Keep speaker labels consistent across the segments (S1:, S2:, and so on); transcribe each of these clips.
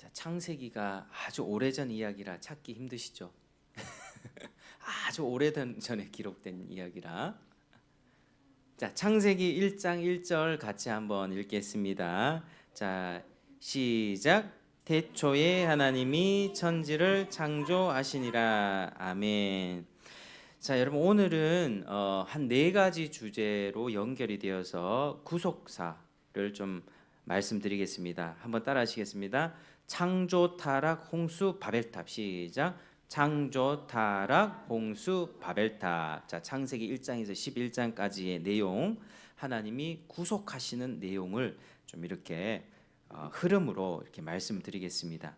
S1: 자, 창세기가 아주 오래전 이야기라 찾기 힘드시죠? 아주 오래전 전에 기록된 이야기라. 자, 창세기 1장 1절 같이 한번 읽겠습니다. 자, 시작. 태초에 하나님이 천지를 창조하시니라. 아멘. 자, 여러분 오늘은 한 네 가지 주제로 연결이 되어서 구속사를 좀 말씀드리겠습니다. 한번 따라하시겠습니다. 창조, 타락, 홍수, 바벨탑. 시작. 창조, 타락, 홍수, 바벨탑. 자, 창세기 1장에서 11장까지의 내용, 하나님이 구속하시는 내용을 좀 이렇게 흐름으로 이렇게 말씀드리겠습니다.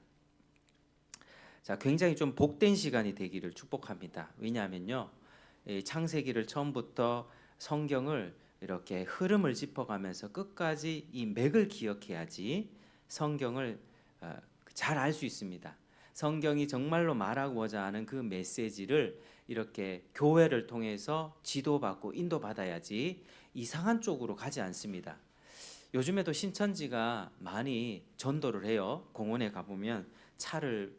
S1: 자, 굉장히 좀 복된 시간이 되기를 축복합니다. 왜냐하면요, 창세기를 처음부터 성경을 이렇게 흐름을 짚어가면서 끝까지 이 맥을 기억해야지 성경을 잘 알 수 있습니다. 성경이 정말로 말하고자 하는 그 메시지를 이렇게 교회를 통해서 지도받고 인도받아야지 이상한 쪽으로 가지 않습니다. 요즘에도 신천지가 많이 전도를 해요. 공원에 가보면 차를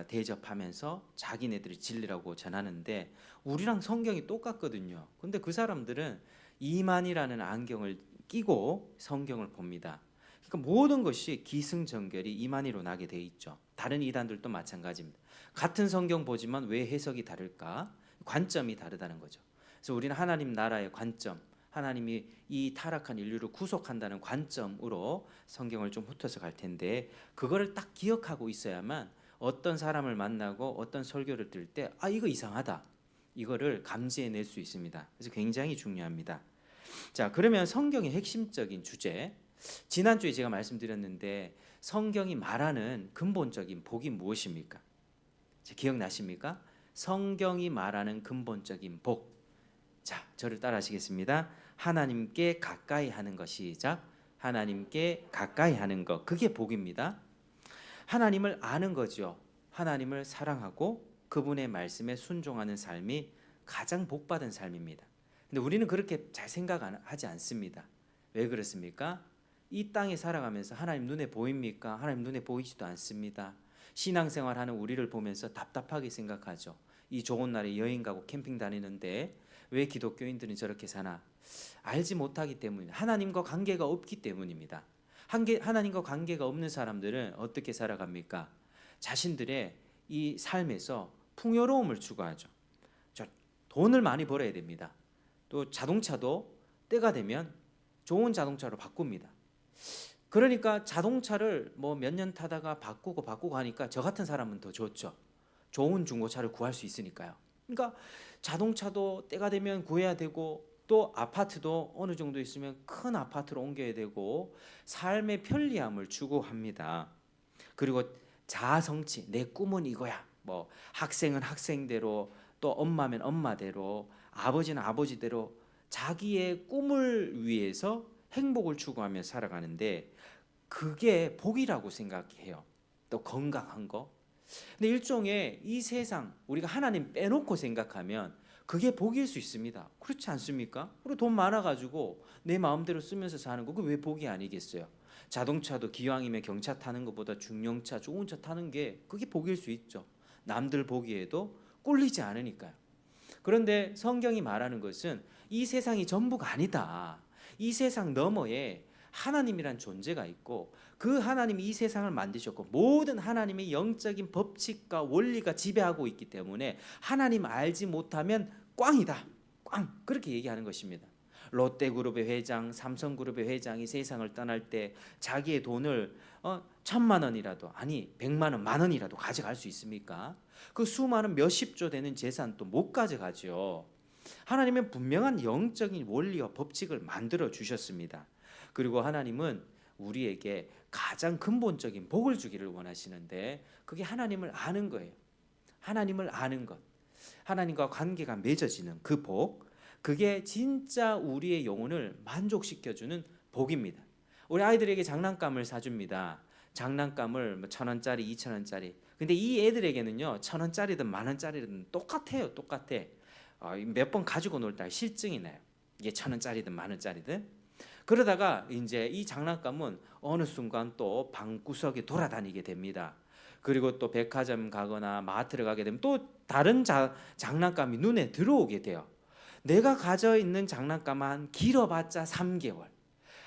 S1: 대접하면서 자기네들이 진리라고 전하는데 우리랑 성경이 똑같거든요. 근데 그 사람들은 이만이라는 안경을 끼고 성경을 봅니다. 그러니까 모든 것이 기승전결이 이만희로 나게 돼 있죠. 다른 이단들도 마찬가지입니다. 같은 성경 보지만 왜 해석이 다를까? 관점이 다르다는 거죠. 그래서 우리는 하나님 나라의 관점, 하나님이 이 타락한 인류를 구속한다는 관점으로 성경을 좀 훑어서 갈 텐데, 그거를 딱 기억하고 있어야만 어떤 사람을 만나고 어떤 설교를 들을 때 이거 이상하다, 이거를 감지해낼 수 있습니다. 그래서 굉장히 중요합니다. 자, 그러면 성경의 핵심적인 주제, 지난주에 제가 말씀드렸는데 성경이 말하는 근본적인 복이 무엇입니까? 기억나십니까? 성경이 말하는 근본적인 복. 자, 저를 따라 하시겠습니다. 하나님께 가까이 하는 것. 시작. 하나님께 가까이 하는 것, 그게 복입니다. 하나님을 아는 거죠. 하나님을 사랑하고 그분의 말씀에 순종하는 삶이 가장 복받은 삶입니다. 근데 우리는 그렇게 잘 생각하지 않습니다. 왜 그렇습니까? 이 땅에 살아가면서 하나님 눈에 보입니까? 하나님 눈에 보이지도 않습니다. 신앙생활하는 우리를 보면서 답답하게 생각하죠. 이 좋은 날에 여행 가고 캠핑 다니는데 왜 기독교인들은 저렇게 사나? 알지 못하기 때문입니다. 하나님과 관계가 없기 때문입니다. 하나님과 관계가 없는 사람들은 어떻게 살아갑니까? 자신들의 이 삶에서 풍요로움을 추구하죠. 돈을 많이 벌어야 됩니다. 또 자동차도 때가 되면 좋은 자동차로 바꿉니다. 그러니까 자동차를 뭐 몇 년 타다가 바꾸고 하니까 저 같은 사람은 더 좋죠. 좋은 중고차를 구할 수 있으니까요. 그러니까 자동차도 때가 되면 구해야 되고, 또 아파트도 어느 정도 있으면 큰 아파트로 옮겨야 되고, 삶의 편리함을 추구합니다. 그리고 자아성취, 내 꿈은 이거야. 뭐 학생은 학생대로, 또 엄마면 엄마대로, 아버지는 아버지대로 자기의 꿈을 위해서 행복을 추구하며 살아가는데, 그게 복이라고 생각해요. 또 건강한 거. 근데 일종의 이 세상, 우리가 하나님 빼놓고 생각하면 그게 복일 수 있습니다. 그렇지 않습니까? 우리 돈 많아가지고 내 마음대로 쓰면서 사는 거, 그게 왜 복이 아니겠어요? 자동차도 기왕이면 경차 타는 것보다 중형차, 좋은 차 타는 게 그게 복일 수 있죠. 남들 보기에도 꿀리지 않으니까요. 그런데 성경이 말하는 것은 이 세상이 전부가 아니다. 이 세상 너머에 하나님이란 존재가 있고, 그 하나님이 이 세상을 만드셨고 모든 하나님의 영적인 법칙과 원리가 지배하고 있기 때문에 하나님 알지 못하면 꽝이다. 꽝. 그렇게 얘기하는 것입니다. 롯데그룹의 회장, 삼성그룹의 회장이 세상을 떠날 때 자기의 돈을 1,000만 원이라도, 아니 100만 원, 만 원이라도 가져갈 수 있습니까? 그 수많은 몇십조 되는 재산도 못 가져가죠. 하나님은 분명한 영적인 원리와 법칙을 만들어 주셨습니다. 그리고 하나님은 우리에게 가장 근본적인 복을 주기를 원하시는데, 그게 하나님을 아는 거예요. 하나님을 아는 것, 하나님과 관계가 맺어지는 그 복, 그게 진짜 우리의 영혼을 만족시켜주는 복입니다. 우리 아이들에게 장난감을 사줍니다. 장난감을 1,000원짜리, 2,000원짜리. 근데 이 애들에게는요, 1,000원짜리든 10,000원짜리든 똑같아요. 똑같아. 몇 번 가지고 놀다 실증이 나요. 이게 1,000원짜리든 10,000원짜리든. 그러다가 이제 이 장난감은 어느 순간 또 방구석에 돌아다니게 됩니다. 그리고 또 백화점 가거나 마트를 가게 되면 또 다른 장난감이 눈에 들어오게 돼요. 내가 가져 있는 장난감은 길어봤자 3개월.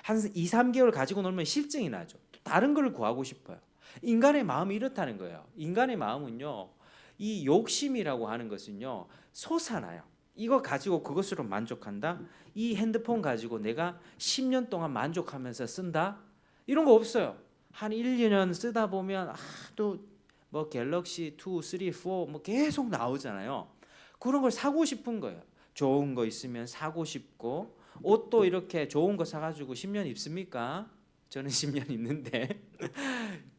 S1: 한 2, 3개월 가지고 놀면 실증이 나죠. 또 다른 걸 구하고 싶어요. 인간의 마음이 이렇다는 거예요. 인간의 마음은요, 이 욕심이라고 하는 것은요, 솟아나요. 이거 가지고 그것으로 만족한다. 이 핸드폰 가지고 내가 10년 동안 만족하면서 쓴다. 이런 거 없어요. 한 1, 2년 쓰다 보면 또 뭐 갤럭시 2, 3, 4 뭐 계속 나오잖아요. 그런 걸 사고 싶은 거예요. 좋은 거 있으면 사고 싶고, 옷도 이렇게 좋은 거 사가지고 10년 입습니까? 저는 10년 입는데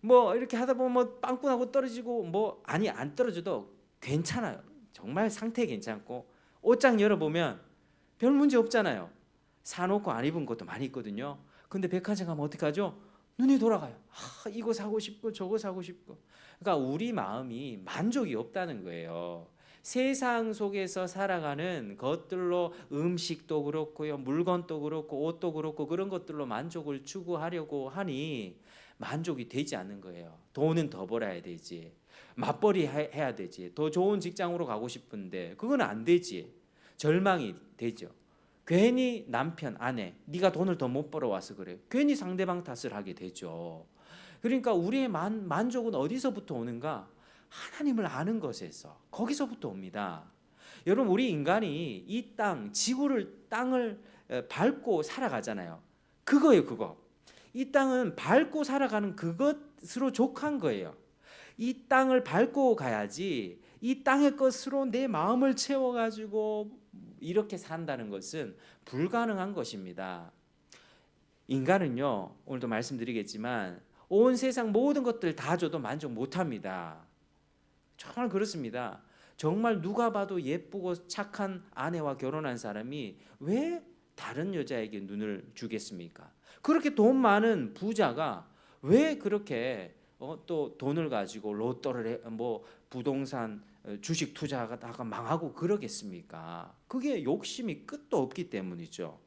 S1: 뭐 이렇게 하다 보면 뭐 빵꾸나고 떨어지고 뭐 아니 안 떨어져도 괜찮아요. 정말 상태 괜찮고 옷장 열어보면 별 문제 없잖아요. 사놓고 안 입은 것도 많이 있거든요. 근데 백화점 가면 어떡하죠? 눈이 돌아가요. 이거 사고 싶고 저거 사고 싶고. 그러니까 우리 마음이 만족이 없다는 거예요. 세상 속에서 살아가는 것들로 음식도 그렇고요, 물건도 그렇고 옷도 그렇고 그런 것들로 만족을 추구하려고 하니 만족이 되지 않는 거예요. 돈은 더 벌어야 되지, 맞벌이 해야 되지, 더 좋은 직장으로 가고 싶은데 그건 안 되지. 절망이 되죠. 괜히 남편, 아내, 네가 돈을 더 못 벌어와서 그래. 괜히 상대방 탓을 하게 되죠. 그러니까 우리의 만족은 어디서부터 오는가? 하나님을 아는 것에서, 거기서부터 옵니다. 여러분, 우리 인간이 이 땅을 밟고 살아가잖아요. 그거예요, 그거. 이 땅은 밟고 살아가는 그것으로 족한 거예요. 이 땅을 밟고 가야지 이 땅의 것으로 내 마음을 채워가지고 이렇게 산다는 것은 불가능한 것입니다. 인간은요, 오늘도 말씀드리겠지만 온 세상 모든 것들 다 줘도 만족 못합니다. 정말 그렇습니다. 정말 누가 봐도 예쁘고 착한 아내와 결혼한 사람이 왜 다른 여자에게 눈을 주겠습니까? 그렇게 돈 많은 부자가 왜 그렇게 또 돈을 가지고 로또를 뭐 부동산 주식 투자하다가 망하고 그러겠습니까? 그게 욕심이 끝도 없기 때문이죠.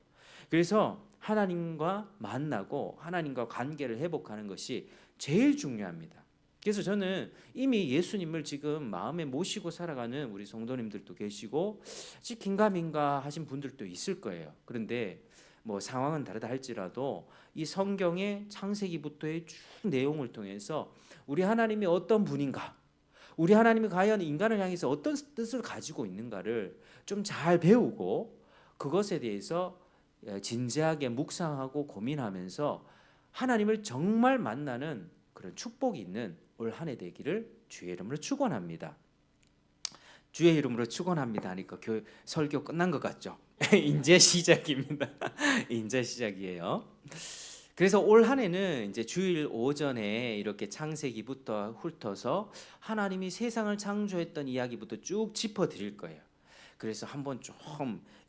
S1: 그래서 하나님과 만나고 하나님과 관계를 회복하는 것이 제일 중요합니다. 그래서 저는 이미 예수님을 지금 마음에 모시고 살아가는 우리 성도님들도 계시고 긴가민가 하신 분들도 있을 거예요. 그런데 뭐 상황은 다르다 할지라도 이 성경의 창세기부터의 쭉 내용을 통해서 우리 하나님이 어떤 분인가, 우리 하나님이 과연 인간을 향해서 어떤 뜻을 가지고 있는가를 좀 잘 배우고 그것에 대해서 진지하게 묵상하고 고민하면서 하나님을 정말 만나는 그런 축복이 있는 올 한 해 되기를 주의 이름으로 축원합니다. 주의 이름으로 축원합니다 하니까 설교 끝난 것 같죠? 이제 시작입니다. 이제 시작이에요. 그래서 올 한 해는 이제 주일 오전에 이렇게 창세기부터 훑어서 하나님이 세상을 창조했던 이야기부터 쭉 짚어 드릴 거예요. 그래서 한번 좀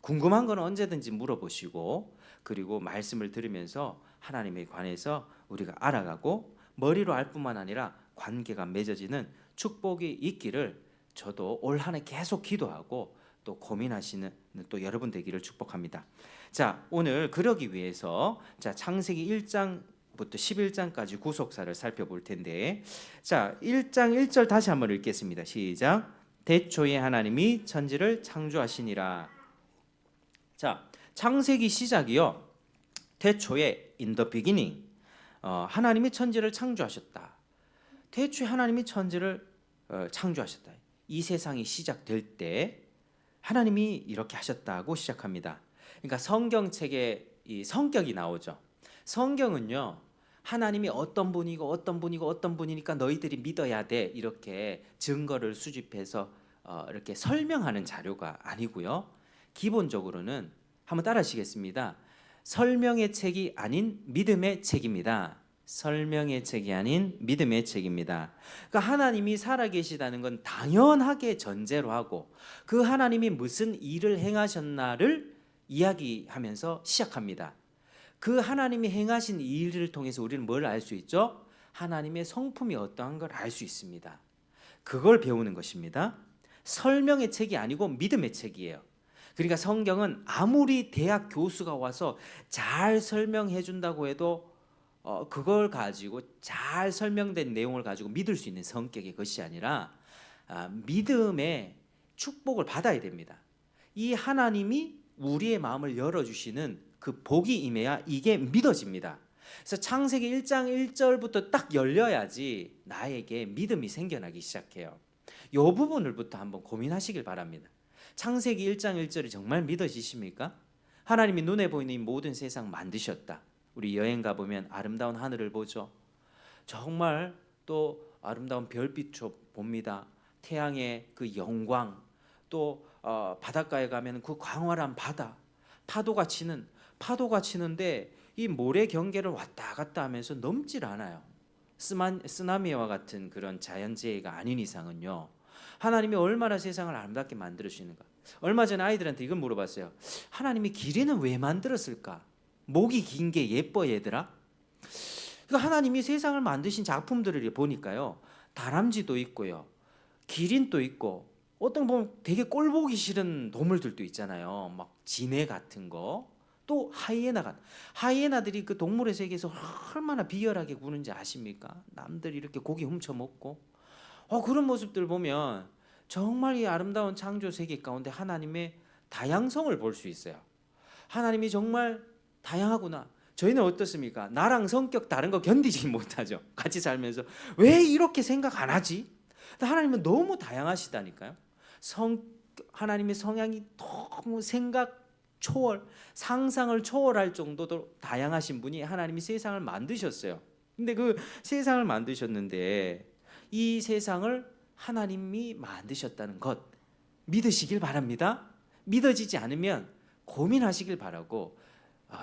S1: 궁금한 건 언제든지 물어보시고, 그리고 말씀을 들으면서 하나님에 관해서 우리가 알아가고 머리로 알 뿐만 아니라 관계가 맺어지는 축복이 있기를 저도 올 한 해 계속 기도하고 또 고민하시는 또 여러분 되기를 축복합니다. 자, 오늘 그러기 위해서 창세기 1장부터 11장까지 구속사를 살펴볼 텐데, 자, 1장 1절 다시 한번 읽겠습니다. 시작. 대초에 하나님이 천지를 창조하시니라. 자, 창세기 시작이요. 대초에 in the beginning 하나님이 천지를 창조하셨다. 대초에 하나님이 천지를 창조하셨다. 이 세상이 시작될 때 하나님이 이렇게 하셨다고 시작합니다. 그러니까 성경책에 이 성격이 나오죠. 성경은요, 하나님이 어떤 분이고 어떤 분이고 어떤 분이니까 너희들이 믿어야 돼, 이렇게 증거를 수집해서 이렇게 설명하는 자료가 아니고요. 기본적으로는 한번 따라하시겠습니다. 설명의 책이 아닌 믿음의 책입니다. 설명의 책이 아닌 믿음의 책입니다. 그러니까 하나님이 살아계시다는 건 당연하게 전제로 하고 그 하나님이 무슨 일을 행하셨나를 이야기하면서 시작합니다. 그 하나님이 행하신 일을 통해서 우리는 뭘 알 수 있죠? 하나님의 성품이 어떠한 걸 알 수 있습니다. 그걸 배우는 것입니다. 설명의 책이 아니고 믿음의 책이에요. 그러니까 성경은 아무리 대학 교수가 와서 잘 설명해 준다고 해도 그걸 가지고 잘 설명된 내용을 가지고 믿을 수 있는 성격의 것이 아니라 믿음의 축복을 받아야 됩니다. 이 하나님이 우리의 마음을 열어주시는 그 복이 임해야 이게 믿어집니다. 그래서 창세기 1장 1절부터 딱 열려야지 나에게 믿음이 생겨나기 시작해요. 이 부분을부터 한번 고민하시길 바랍니다. 창세기 1장 1절이 정말 믿어지십니까? 하나님이 눈에 보이는 이 모든 세상 만드셨다. 우리 여행 가보면 아름다운 하늘을 보죠. 정말 또 아름다운 별빛 봅니다. 태양의 그 영광, 또 바닷가에 가면 그 광활한 바다, 파도가 치는데 이 모래 경계를 왔다 갔다 하면서 넘질 않아요. 쓰나미와 같은 그런 자연재해가 아닌 이상은요. 하나님이 얼마나 세상을 아름답게 만들어주시는가. 얼마 전에 아이들한테 이걸 물어봤어요. 하나님이 길이는 왜 만들었을까? 목이 긴 게 예뻐 얘들아? 그러니까 하나님이 세상을 만드신 작품들을 보니까요. 다람쥐도 있고요. 기린도 있고 어떤 보면 되게 꼴 보기 싫은 동물들도 있잖아요. 막 지네 같은 거. 또 하이에나들이 그 동물의 세계에서 얼마나 비열하게 구는지 아십니까? 남들이 이렇게 고기 훔쳐 먹고 그런 모습들 보면 정말 이 아름다운 창조 세계 가운데 하나님의 다양성을 볼 수 있어요. 하나님이 정말 다양하구나. 저희는 어떻습니까? 나랑 성격 다른 거 견디지 못하죠. 같이 살면서 왜 이렇게 생각 안 하지? 하나님은 너무 다양하시다니까요. 하나님의 성향이 너무 생각 초월, 상상을 초월할 정도로 다양하신 분이 하나님이 세상을 만드셨어요. 근데 그 세상을 만드셨는데 이 세상을 하나님이 만드셨다는 것 믿으시길 바랍니다. 믿어지지 않으면 고민하시길 바라고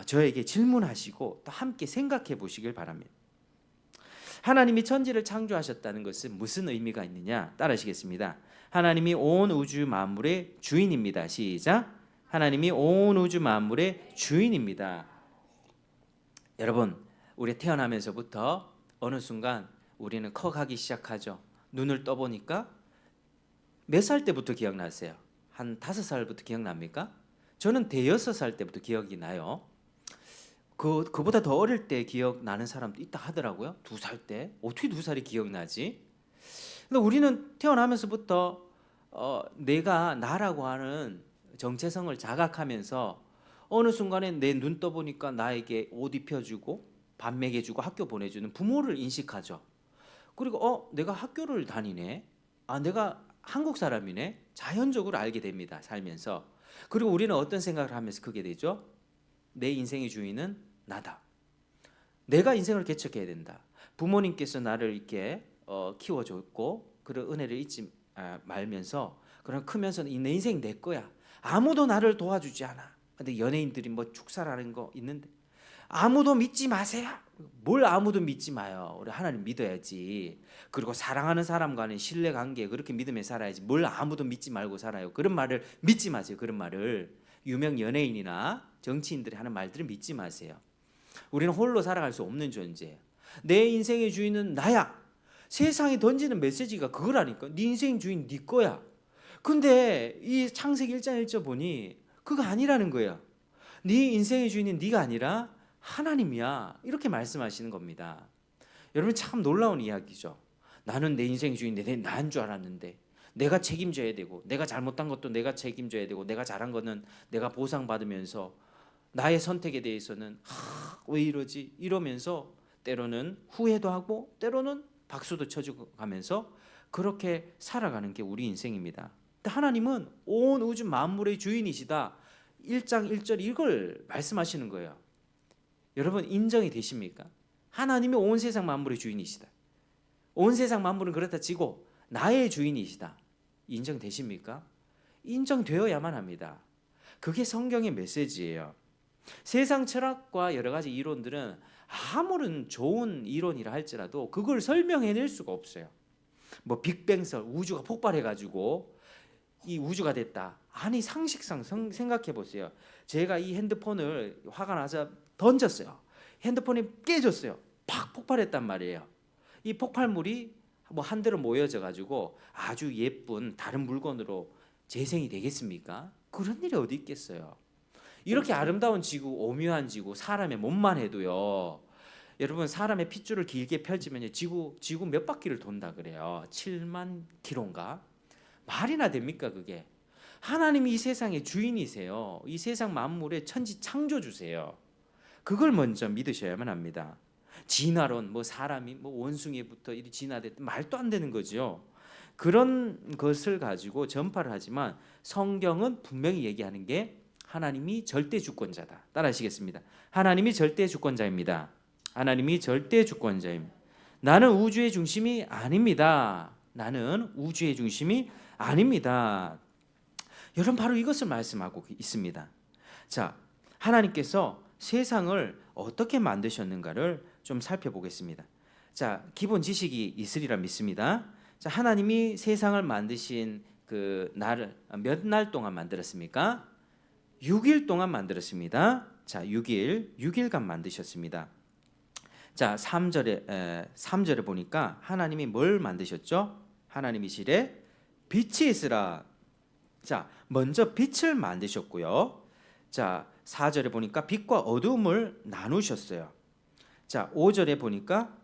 S1: 저에게 질문하시고 또 함께 생각해 보시길 바랍니다. 하나님이 천지를 창조하셨다는 것은 무슨 의미가 있느냐? 따라하시겠습니다. 하나님이 온 우주 만물의 주인입니다. 시작. 하나님이 온 우주 만물의 주인입니다. 여러분, 우리 태어나면서부터 어느 순간 우리는 커가기 시작하죠. 눈을 떠보니까 몇 살 때부터 기억나세요? 한 5살부터 기억납니까? 저는 대여섯 살 때부터 기억이 나요. 그보다 더 어릴 때 기억나는 사람도 있다 하더라고요. 2살 때. 어떻게 2살이 기억나지? 근데 우리는 태어나면서부터 내가 나라고 하는 정체성을 자각하면서 어느 순간에 내 눈 떠보니까 나에게 옷 입혀주고 밥 먹여주고 학교 보내주는 부모를 인식하죠. 그리고 내가 학교를 다니네. 내가 한국 사람이네. 자연적으로 알게 됩니다. 살면서. 그리고 우리는 어떤 생각을 하면서 크게 되죠? 내 인생의 주인은 나다. 내가 인생을 개척해야 된다. 부모님께서 나를 이렇게 키워줬고 그런 은혜를 잊지 말면서 그럼 크면서 내 인생 내 거야. 아무도 나를 도와주지 않아. 근데 연예인들이 뭐 축사라는 거 있는데 아무도 믿지 마세요. 뭘 아무도 믿지 마요. 우리 하나님 믿어야지. 그리고 사랑하는 사람과는 신뢰관계 그렇게 믿으며 살아야지. 뭘 아무도 믿지 말고 살아요. 그런 말을 믿지 마세요. 그런 말을 유명 연예인이나 정치인들이 하는 말들을 믿지 마세요. 우리는 홀로 살아갈 수 없는 존재예요. 내 인생의 주인은 나야. 세상이 던지는 메시지가 그거라니까. 네 인생 주인 네 거야. 근데 이 창세기 1장 1절 보니 그거 아니라는 거예요. 네 인생의 주인은 네가 아니라 하나님이야. 이렇게 말씀하시는 겁니다. 여러분 참 놀라운 이야기죠. 나는 내 인생의 주인인데 나인 줄 알았는데 내가 책임져야 되고 내가 잘못한 것도 내가 책임져야 되고 내가 잘한 거는 내가 보상받으면서 나의 선택에 대해서는 왜 이러지? 이러면서 때로는 후회도 하고 때로는 박수도 쳐주고 가면서 그렇게 살아가는 게 우리 인생입니다. 하나님은 온 우주 만물의 주인이시다. 1장 1절 이걸 말씀하시는 거예요. 여러분 인정이 되십니까? 하나님이 온 세상 만물의 주인이시다. 온 세상 만물은 그렇다 치고 나의 주인이시다. 인정되십니까? 인정되어야만 합니다. 그게 성경의 메시지예요. 세상 철학과 여러 가지 이론들은 아무런 좋은 이론이라 할지라도 그걸 설명해낼 수가 없어요. 뭐 빅뱅설 우주가 폭발해가지고 이 우주가 됐다. 아니 상식상 생각해 보세요. 제가 이 핸드폰을 화가 나서 던졌어요. 핸드폰이 깨졌어요. 팍 폭발했단 말이에요. 이 폭발물이 뭐 한 대로 모여져 가지고 아주 예쁜 다른 물건으로 재생이 되겠습니까? 그런 일이 어디 있겠어요. 이렇게 아름다운 지구, 오묘한 지구, 사람의 몸만 해도요. 여러분 사람의 핏줄을 길게 펼치면 지구 몇 바퀴를 돈다 그래요. 7만 킬로인가? 말이나 됩니까 그게? 하나님이 이 세상의 주인이세요. 이 세상 만물의 천지 창조주세요. 그걸 먼저 믿으셔야만 합니다. 진화론, 뭐 사람이 뭐 원숭이부터 이리 진화됐다 말도 안 되는 거죠. 그런 것을 가지고 전파를 하지만 성경은 분명히 얘기하는 게 하나님이 절대 주권자다. 따라하시겠습니다. 하나님이 절대 주권자입니다. 하나님이 절대 주권자입니다. 나는 우주의 중심이 아닙니다. 나는 우주의 중심이 아닙니다. 여러분 바로 이것을 말씀하고 있습니다. 자, 하나님께서 세상을 어떻게 만드셨는가를 좀 살펴보겠습니다. 자, 기본 지식이 있으리라 믿습니다. 자, 하나님이 세상을 만드신 그 날을 몇 날 동안 만들었습니까? 6일 동안 만들었습니다. 자, 6일간 만드셨습니다. 자, 3절에 보니까 하나님이 뭘 만드셨죠? 하나님이 이시되 빛이 있으라. 자, 먼저 빛을 만드셨고요. 자, 4절에 보니까 빛과 어두움을 나누셨어요. 자, 5절에 보니까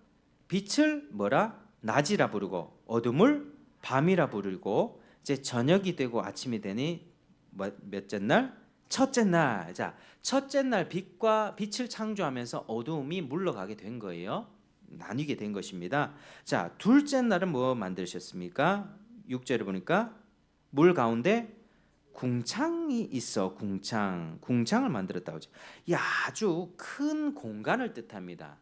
S1: 빛을 뭐라? 낮이라 부르고 어둠을 밤이라 부르고 이제 저녁이 되고 아침이 되니 몇째 날? 첫째 날. 자, 첫째 날 빛을 창조하면서 어두움이 물러가게 된 거예요. 나뉘게 된 것입니다. 자, 둘째 날은 뭐 만드셨습니까? 6절에 보니까 물 가운데 궁창이 있어. 궁창을 만들었다고 하죠. 이 아주 큰 공간을 뜻합니다.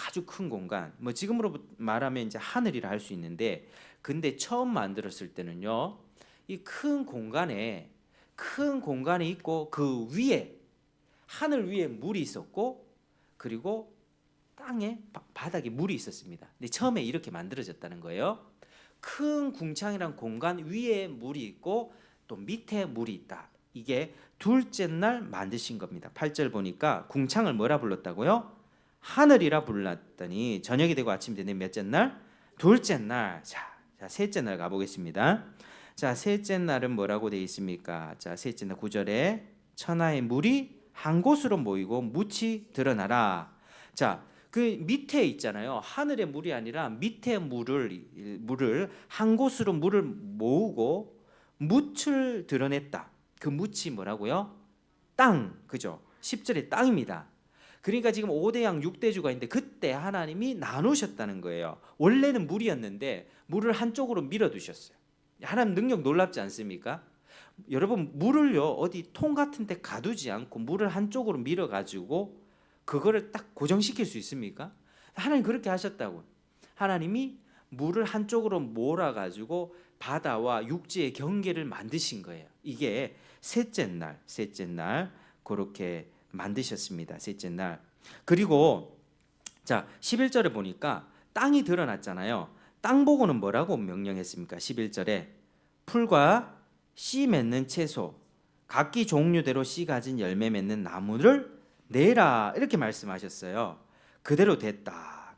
S1: 아주 큰 공간. 뭐 지금으로 말하면 이제 하늘이라 할 수 있는데, 근데 처음 만들었을 때는요, 이 큰 공간에 있고 그 위에 하늘 위에 물이 있었고 그리고 땅에 바닥에 물이 있었습니다. 근데 처음에 이렇게 만들어졌다는 거예요. 큰 궁창이란 공간 위에 물이 있고 또 밑에 물이 있다. 이게 둘째 날 만드신 겁니다. 8절 보니까 궁창을 뭐라 불렀다고요? 하늘이라 불렀더니 저녁이 되고 아침이 되는 몇째 날? 둘째 날. 자, 셋째 날 가보겠습니다. 자, 셋째 날은 뭐라고 되어 있습니까? 자, 셋째 날 9절에 천하의 물이 한 곳으로 모이고 묻이 드러나라. 자, 그 밑에 있잖아요. 하늘의 물이 아니라 밑에 물을 한 곳으로 물을 모으고 묻을 드러냈다. 그 묻이 뭐라고요? 땅. 그죠? 10절에 땅입니다. 그러니까 지금 5대양 6대주가 있는데 그때 하나님이 나누셨다는 거예요. 원래는 물이었는데 물을 한쪽으로 밀어두셨어요. 하나님 능력 놀랍지 않습니까? 여러분 물을요 어디 통 같은 데 가두지 않고 물을 한쪽으로 밀어가지고 그거를 딱 고정시킬 수 있습니까? 하나님 그렇게 하셨다고. 하나님이 물을 한쪽으로 몰아가지고 바다와 육지의 경계를 만드신 거예요. 이게 셋째 날 그렇게 만드셨습니다. 셋째 날. 그리고 자 11절에 보니까 땅이 드러났잖아요. 땅 보고는 뭐라고 명령했습니까? 11절에 풀과 씨 맺는 채소 각기 종류대로 씨 가진 열매 맺는 나무를 내라 이렇게 말씀하셨어요. 그대로 됐다.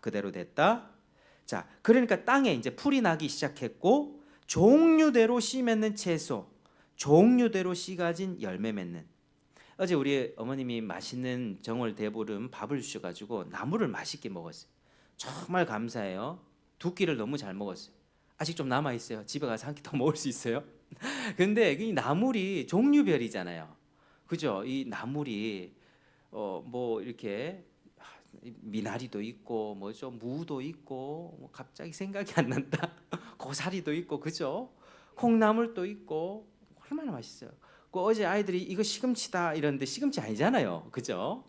S1: 자, 그러니까 땅에 이제 풀이 나기 시작했고 종류대로 씨 맺는 채소, 종류대로 씨 가진 열매 맺는. 어제 우리 어머님이 맛있는 정월 대보름 밥을 주셔가지고 나물을 맛있게 먹었어요. 정말 감사해요. 두 끼를 너무 잘 먹었어요. 아직 좀 남아 있어요. 집에 가서 한 끼 더 먹을 수 있어요. 근데 이 나물이 종류별이잖아요. 그죠? 이 나물이 뭐 이렇게 미나리도 있고 뭐죠? 무도 있고 뭐 갑자기 생각이 안 난다. 고사리도 있고 그죠? 콩나물도 있고 얼마나 맛있어요. 그 어제 아이들이 이거 시금치다 이러는데 시금치 아니잖아요. 그죠?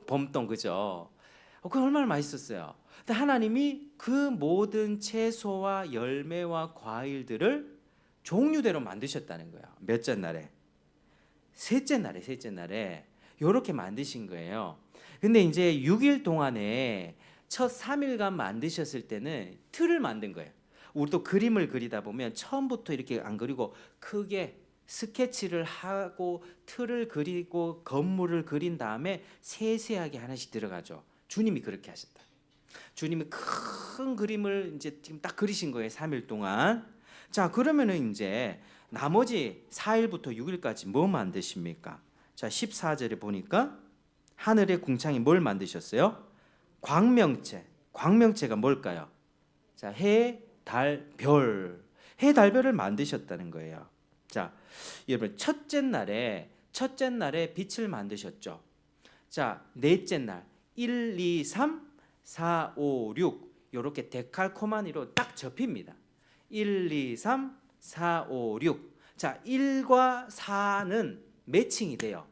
S1: 봄동 그죠? 그 얼마나 맛있었어요. 근데 하나님이 그 모든 채소와 열매와 과일들을 종류대로 만드셨다는 거예요. 몇째 날에? 셋째 날에 이렇게 만드신 거예요. 근데 이제 6일 동안에 첫 3일간 만드셨을 때는 틀을 만든 거예요. 우리도 그림을 그리다 보면 처음부터 이렇게 안 그리고 크게 스케치를 하고 틀을 그리고 건물을 그린 다음에 세세하게 하나씩 들어가죠. 주님이 그렇게 하셨다. 주님이 큰 그림을 이제 지금 딱 그리신 거예요. 3일 동안. 자, 그러면은 이제 나머지 4일부터 6일까지 뭐 만드십니까? 자, 14절에 보니까 하늘의 궁창이 뭘 만드셨어요? 광명체. 광명체가 뭘까요? 자, 해, 달, 별. 해, 달, 별을 만드셨다는 거예요. 자, 여러분 첫째 날에 빛을 만드셨죠. 자, 넷째 날 1, 2, 3, 4, 5, 6 이렇게 데칼코마니로 딱 접힙니다. 1, 2, 3, 4, 5, 6. 자, 1과 4는 매칭이 돼요.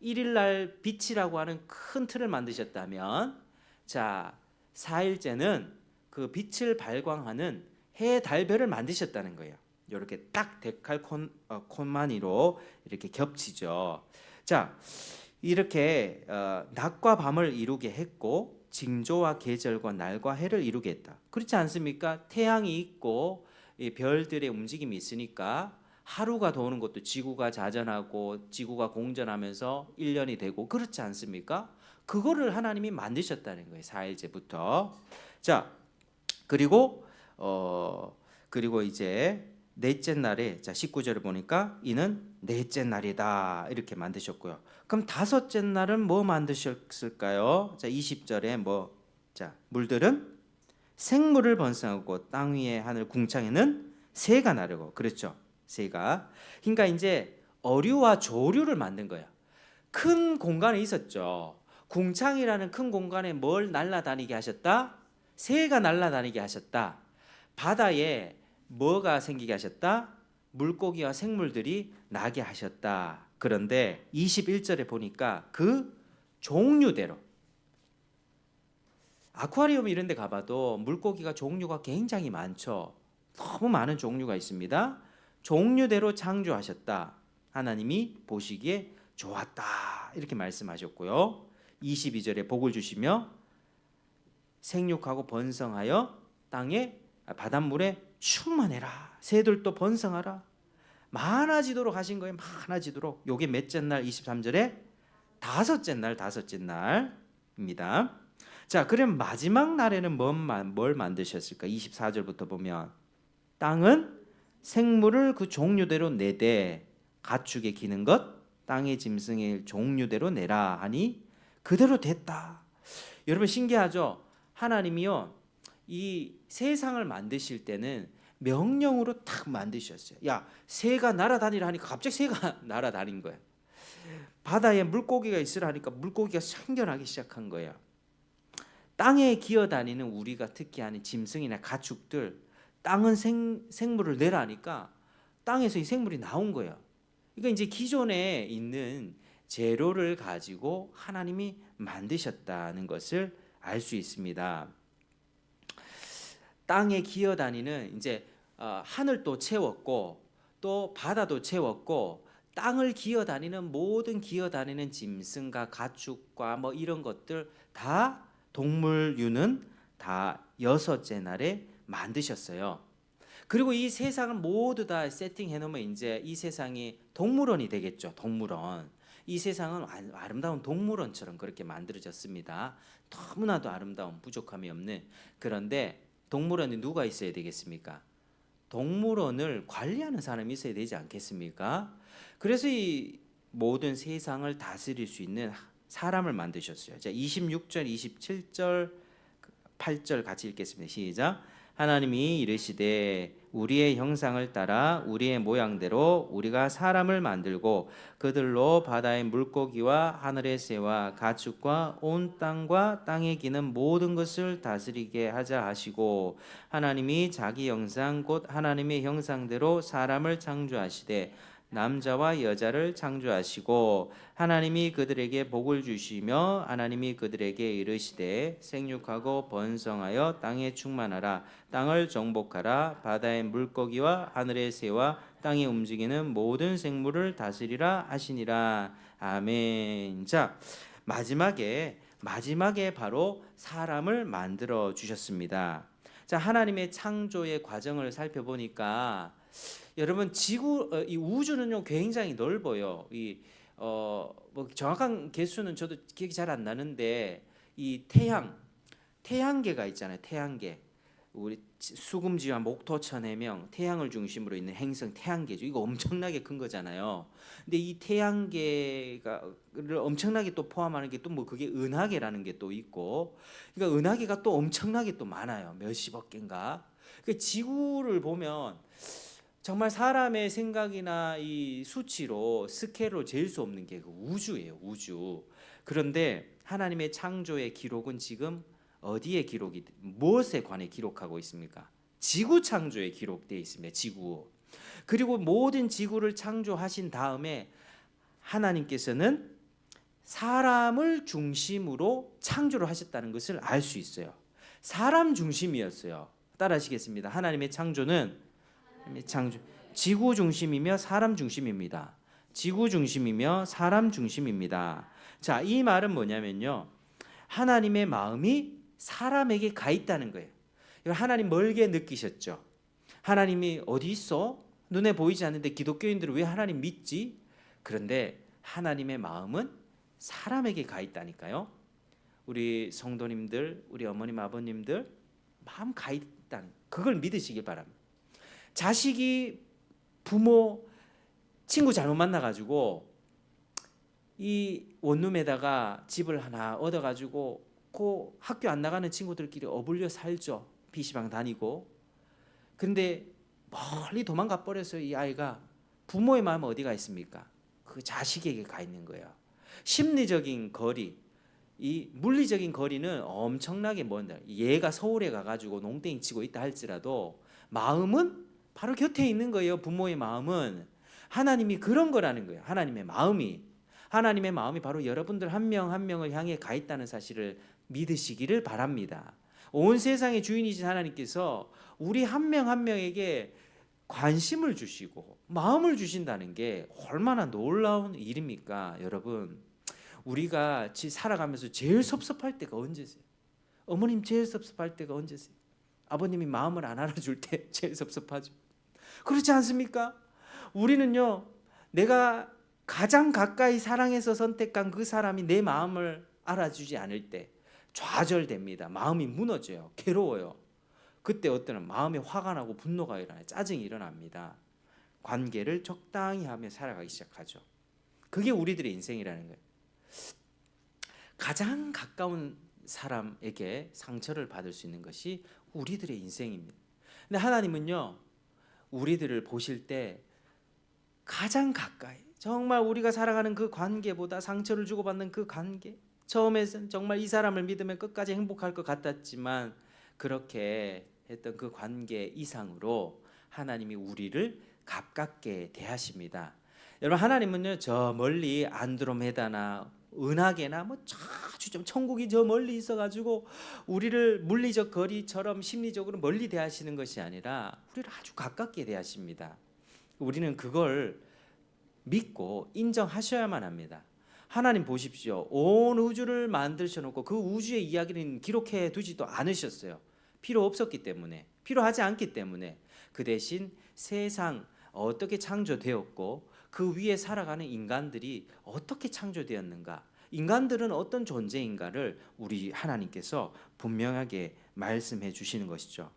S1: 1일 날 빛이라고 하는 큰 틀을 만드셨다면, 자, 4일째는 그 빛을 발광하는 해, 달, 별을 만드셨다는 거예요. 이렇게 딱 데칼코마니로 이렇게 겹치죠. 자, 이렇게 낮과 밤을 이루게 했고 징조와 계절과 날과 해를 이루게 했다. 그렇지 않습니까? 태양이 있고 이 별들의 움직임이 있으니까 하루가 도는 것도 지구가 자전하고 지구가 공전하면서 1년이 되고 그렇지 않습니까? 그거를 하나님이 만드셨다는 거예요. 4일째부터. 자, 그리고 이제 넷째 날에, 자 19절을 보니까 이는 넷째 날이다 이렇게 만드셨고요. 그럼 다섯째 날은 뭐 만드셨을까요? 자 20절에 자 물들은 생물을 번성하고 땅 위에 하늘 궁창에는 새가 나르고, 그렇죠? 새가. 그러니까 이제 어류와 조류를 만든 거예요. 큰 공간에 있었죠. 궁창이라는 큰 공간에 뭘 날아다니게 하셨다? 새가 날아다니게 하셨다. 바다에 뭐가 생기게 하셨다? 물고기와 생물들이 나게 하셨다. 그런데 21절에 보니까 그 종류대로, 아쿠아리움 이런 데 가봐도 물고기가 종류가 굉장히 많죠. 너무 많은 종류가 있습니다. 종류대로 창조하셨다. 하나님이 보시기에 좋았다. 이렇게 말씀하셨고요. 22절에 복을 주시며 생육하고 번성하여 땅에 바닷물에 충만해라. 새들도 번성하라. 많아지도록 하신 거예요. 많아지도록. 요게 몇째 날? 23절에 다섯째 날입니다. 자, 그럼 마지막 날에는 뭘 만드셨을까? 24절부터 보면 땅은 생물을 그 종류대로 내되 가축에 기는 것 땅의 짐승의 종류대로 내라 하니 그대로 됐다. 여러분 신기하죠? 하나님이요 이 세상을 만드실 때는 명령으로 탁 만드셨어요. 야, 새가 날아다니라 하니까 갑자기 새가 날아다닌 거예요. 바다에 물고기가 있으라 하니까 물고기가 생겨나기 시작한 거예요. 땅에 기어다니는 우리가 특히 하는 짐승이나 가축들, 땅은 생물을 내라 하니까 땅에서 이 생물이 나온 거예요. 그러니까 이제 기존에 있는 재료를 가지고 하나님이 만드셨다는 것을 알 수 있습니다. 땅에 기어다니는 이제 하늘도 채웠고 또 바다도 채웠고 땅을 기어다니는 모든 기어다니는 짐승과 가축과 뭐 이런 것들 다 동물류는 다 여섯째 날에 만드셨어요. 그리고 이 세상을 모두 다 세팅해 놓으면 이제 이 세상이 동물원이 되겠죠. 동물원. 이 세상은 아름다운 동물원처럼 그렇게 만들어졌습니다. 너무나도 아름다운 부족함이 없는. 그런데 동물원에 누가 있어야 되겠습니까? 동물원을 관리하는 사람이 있어야 되지 않겠습니까? 그래서 이 모든 세상을 다스릴 수 있는 사람을 만드셨어요. 자, 26절, 27절, 8절 같이 읽겠습니다. 시작. 하나님이 이르시되 우리의 형상을 따라 우리의 모양대로 우리가 사람을 만들고 그들로 바다의 물고기와 하늘의 새와 가축과 온 땅과 땅에 기는 모든 것을 다스리게 하자 하시고 하나님이 자기 형상 곧 하나님의 형상대로 사람을 창조하시되 남자와 여자를 창조하시고 하나님이 그들에게 복을 주시며 하나님이 그들에게 이르시되 생육하고 번성하여 땅에 충만하라 땅을 정복하라 바다의 물고기와 하늘의 새와 땅에 움직이는 모든 생물을 다스리라 하시니라. 아멘. 자, 마지막에 바로 사람을 만들어 주셨습니다. 자, 하나님의 창조의 과정을 살펴보니까 여러분 이 우주는요 굉장히 넓어요. 뭐 정확한 개수는 저도 기억이 잘 안 나는데 이 태양계가 있잖아요. 태양계. 우리 수금지와 목토천해명 태양을 중심으로 있는 행성 태양계죠. 이거 엄청나게 큰 거잖아요. 근데 이 태양계가를 엄청나게 또 포함하는 게 또 뭐 그게 은하계라는 게 또 있고, 그러니까 은하계가 또 엄청나게 또 많아요. 몇십억 개인가. 그 지구를 보면 정말 사람의 생각이나 이 수치로 스케일로 잴 수 없는 게 그 우주예요, 우주. 그런데 하나님의 창조의 기록은 지금 어디에 기록이 무엇에 관해 기록하고 있습니까? 지구 창조에 기록되어 있습니다. 지구. 그리고 모든 지구를 창조하신 다음에 하나님께서는 사람을 중심으로 창조를 하셨다는 것을 알 수 있어요. 사람 중심이었어요. 따라하시겠습니다. 하나님의 창조는 지구 중심이며 사람 중심입니다. 지구 중심이며 사람 중심입니다. 자, 이 말은 뭐냐면요, 하나님의 마음이 사람에게 가 있다는 거예요. 하나님 멀게 느끼셨죠. 하나님이 어디 있어? 눈에 보이지 않는데 기독교인들은 왜 하나님 믿지? 그런데 하나님의 마음은 사람에게 가 있다니까요. 우리 성도님들, 우리 어머님, 아버님들 마음 가 있다는, 그걸 믿으시길 바랍니다. 자식이 부모, 친구 잘못 만나가지고 이 원룸에다가 집을 하나 얻어가지고 그 학교 안 나가는 친구들끼리 어울려 살죠. PC방 다니고. 근데 멀리 도망가 버렸어요. 이 아이가. 부모의 마음은 어디가 있습니까? 그 자식에게 가 있는 거예요. 심리적인 거리, 이 물리적인 거리는 엄청나게 먼다. 얘가 서울에 가가지고 농땡이 치고 있다 할지라도 마음은 바로 곁에 있는 거예요. 부모의 마음은. 하나님이 그런 거라는 거예요. 하나님의 마음이 바로 여러분들 한 명 한 명을 향해 가 있다는 사실을 믿으시기를 바랍니다. 온 세상의 주인이신 하나님께서 우리 한 명 한 명에게 관심을 주시고 마음을 주신다는 게 얼마나 놀라운 일입니까, 여러분? 우리가 살아가면서 제일 섭섭할 때가 언제세요? 어머님 제일 섭섭할 때가 언제세요? 아버님이 마음을 안 알아줄 때 제일 섭섭하죠. 그렇지 않습니까? 우리는요, 내가 가장 가까이 사랑해서 선택한 그 사람이 내 마음을 알아주지 않을 때 좌절됩니다. 마음이 무너져요. 괴로워요. 그때 어떤 마음에 화가 나고 분노가 일어나요. 짜증이 일어납니다. 관계를 적당히 하며 살아가기 시작하죠. 그게 우리들의 인생이라는 거예요. 가장 가까운 사람에게 상처를 받을 수 있는 것이 우리들의 인생입니다. 근데 하나님은요, 우리들을 보실 때 가장 가까이, 정말 우리가 살아가는 그 관계보다 상처를 주고받는 그 관계, 처음에는 정말 이 사람을 믿으면 끝까지 행복할 것 같았지만 그렇게 했던 그 관계 이상으로 하나님이 우리를 가깝게 대하십니다. 여러분, 하나님은요, 저 멀리 안드로메다나 은하계나 뭐 아주 좀 천국이 저 멀리 있어가지고 우리를 물리적 거리처럼 심리적으로 멀리 대하시는 것이 아니라 우리를 아주 가깝게 대하십니다. 우리는 그걸 믿고 인정하셔야만 합니다. 하나님 보십시오. 온 우주를 만드셔놓고 그 우주의 이야기는 기록해 두지도 않으셨어요. 필요 없었기 때문에, 필요하지 않기 때문에. 그 대신 세상 어떻게 창조되었고 그 위에 살아가는 인간들이 어떻게 창조되었는가, 인간들은 어떤 존재인가를 우리 하나님께서 분명하게 말씀해 주시는 것이죠.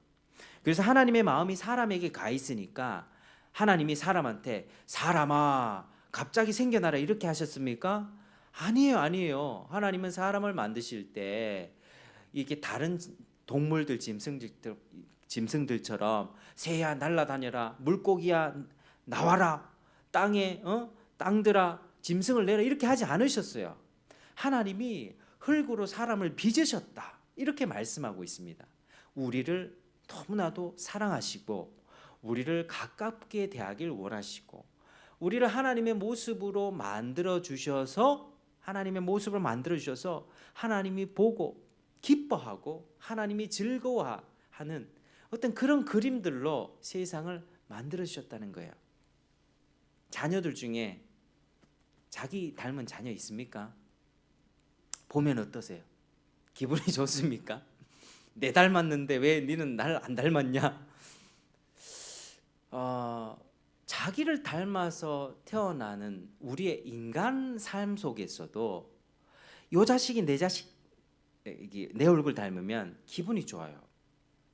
S1: 그래서 하나님의 마음이 사람에게 가 있으니까 하나님이 사람한테 사람아 갑자기 생겨나라 이렇게 하셨습니까? 아니에요. 하나님은 사람을 만드실 때 이게 다른 동물들, 짐승들처럼 새야 날아다녀라, 물고기야 나와라, 땅에 땅들아 짐승을 내라 이렇게 하지 않으셨어요. 하나님이 흙으로 사람을 빚으셨다 이렇게 말씀하고 있습니다. 우리를 너무나도 사랑하시고 우리를 가깝게 대하길 원하시고 우리를 하나님의 모습으로 만들어 주셔서 하나님이 보고 기뻐하고 하나님이 즐거워하는 어떤 그런 그림들로 세상을 만들어 주셨다는 거예요. 자녀들 중에 자기 닮은 자녀 있습니까? 보면 어떠세요? 기분이 좋습니까? 내 닮았는데 왜 너는 날 안 닮았냐? 자기를 닮아서 태어나는 우리의 인간 삶 속에서도 요 자식이 내 자식, 내 얼굴 닮으면 기분이 좋아요.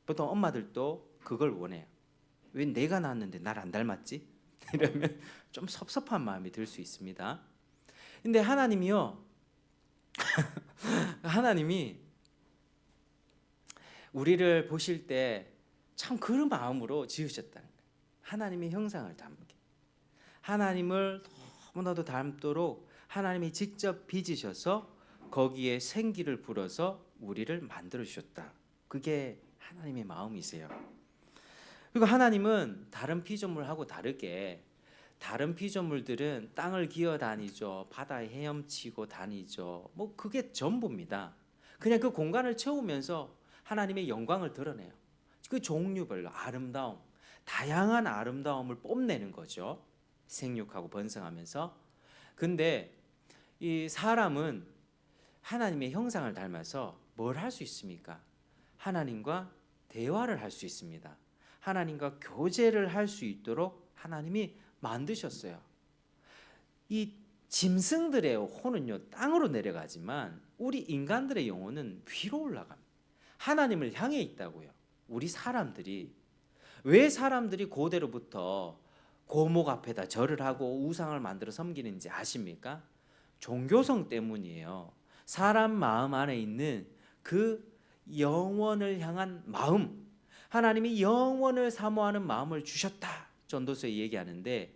S1: 보통 엄마들도 그걸 원해요. 왜 내가 낳았는데 날 안 닮았지? 이러면 좀 섭섭한 마음이 들 수 있습니다. 근데 하나님이요, 하나님이 우리를 보실 때 참 그런 마음으로 지으셨다는 거예요. 하나님의 형상을 담게, 하나님을 너무나도 닮도록 하나님이 직접 빚으셔서 거기에 생기를 불어서 우리를 만들어 주셨다. 그게 하나님의 마음이세요. 그리고 하나님은 다른 피조물하고 다르게, 다른 피조물들은 땅을 기어 다니죠, 바다에 헤엄치고 다니죠, 뭐 그게 전부입니다. 그냥 그 공간을 채우면서 하나님의 영광을 드러내요. 그 종류별로 아름다움, 다양한 아름다움을 뽐내는 거죠, 생육하고 번성하면서. 근데 이 사람은 하나님의 형상을 닮아서 뭘 할 수 있습니까? 하나님과 대화를 할 수 있습니다. 하나님과 교제를 할 수 있도록 하나님이 만드셨어요. 이 짐승들의 혼은요 땅으로 내려가지만 우리 인간들의 영혼은 위로 올라갑니다. 하나님을 향해 있다고요. 우리 사람들이, 왜 사람들이 고대로부터 고목 앞에다 절을 하고 우상을 만들어 섬기는지 아십니까? 종교성 때문이에요. 사람 마음 안에 있는 그 영원을 향한 마음, 하나님이 영원을 사모하는 마음을 주셨다, 전도서에 얘기하는데,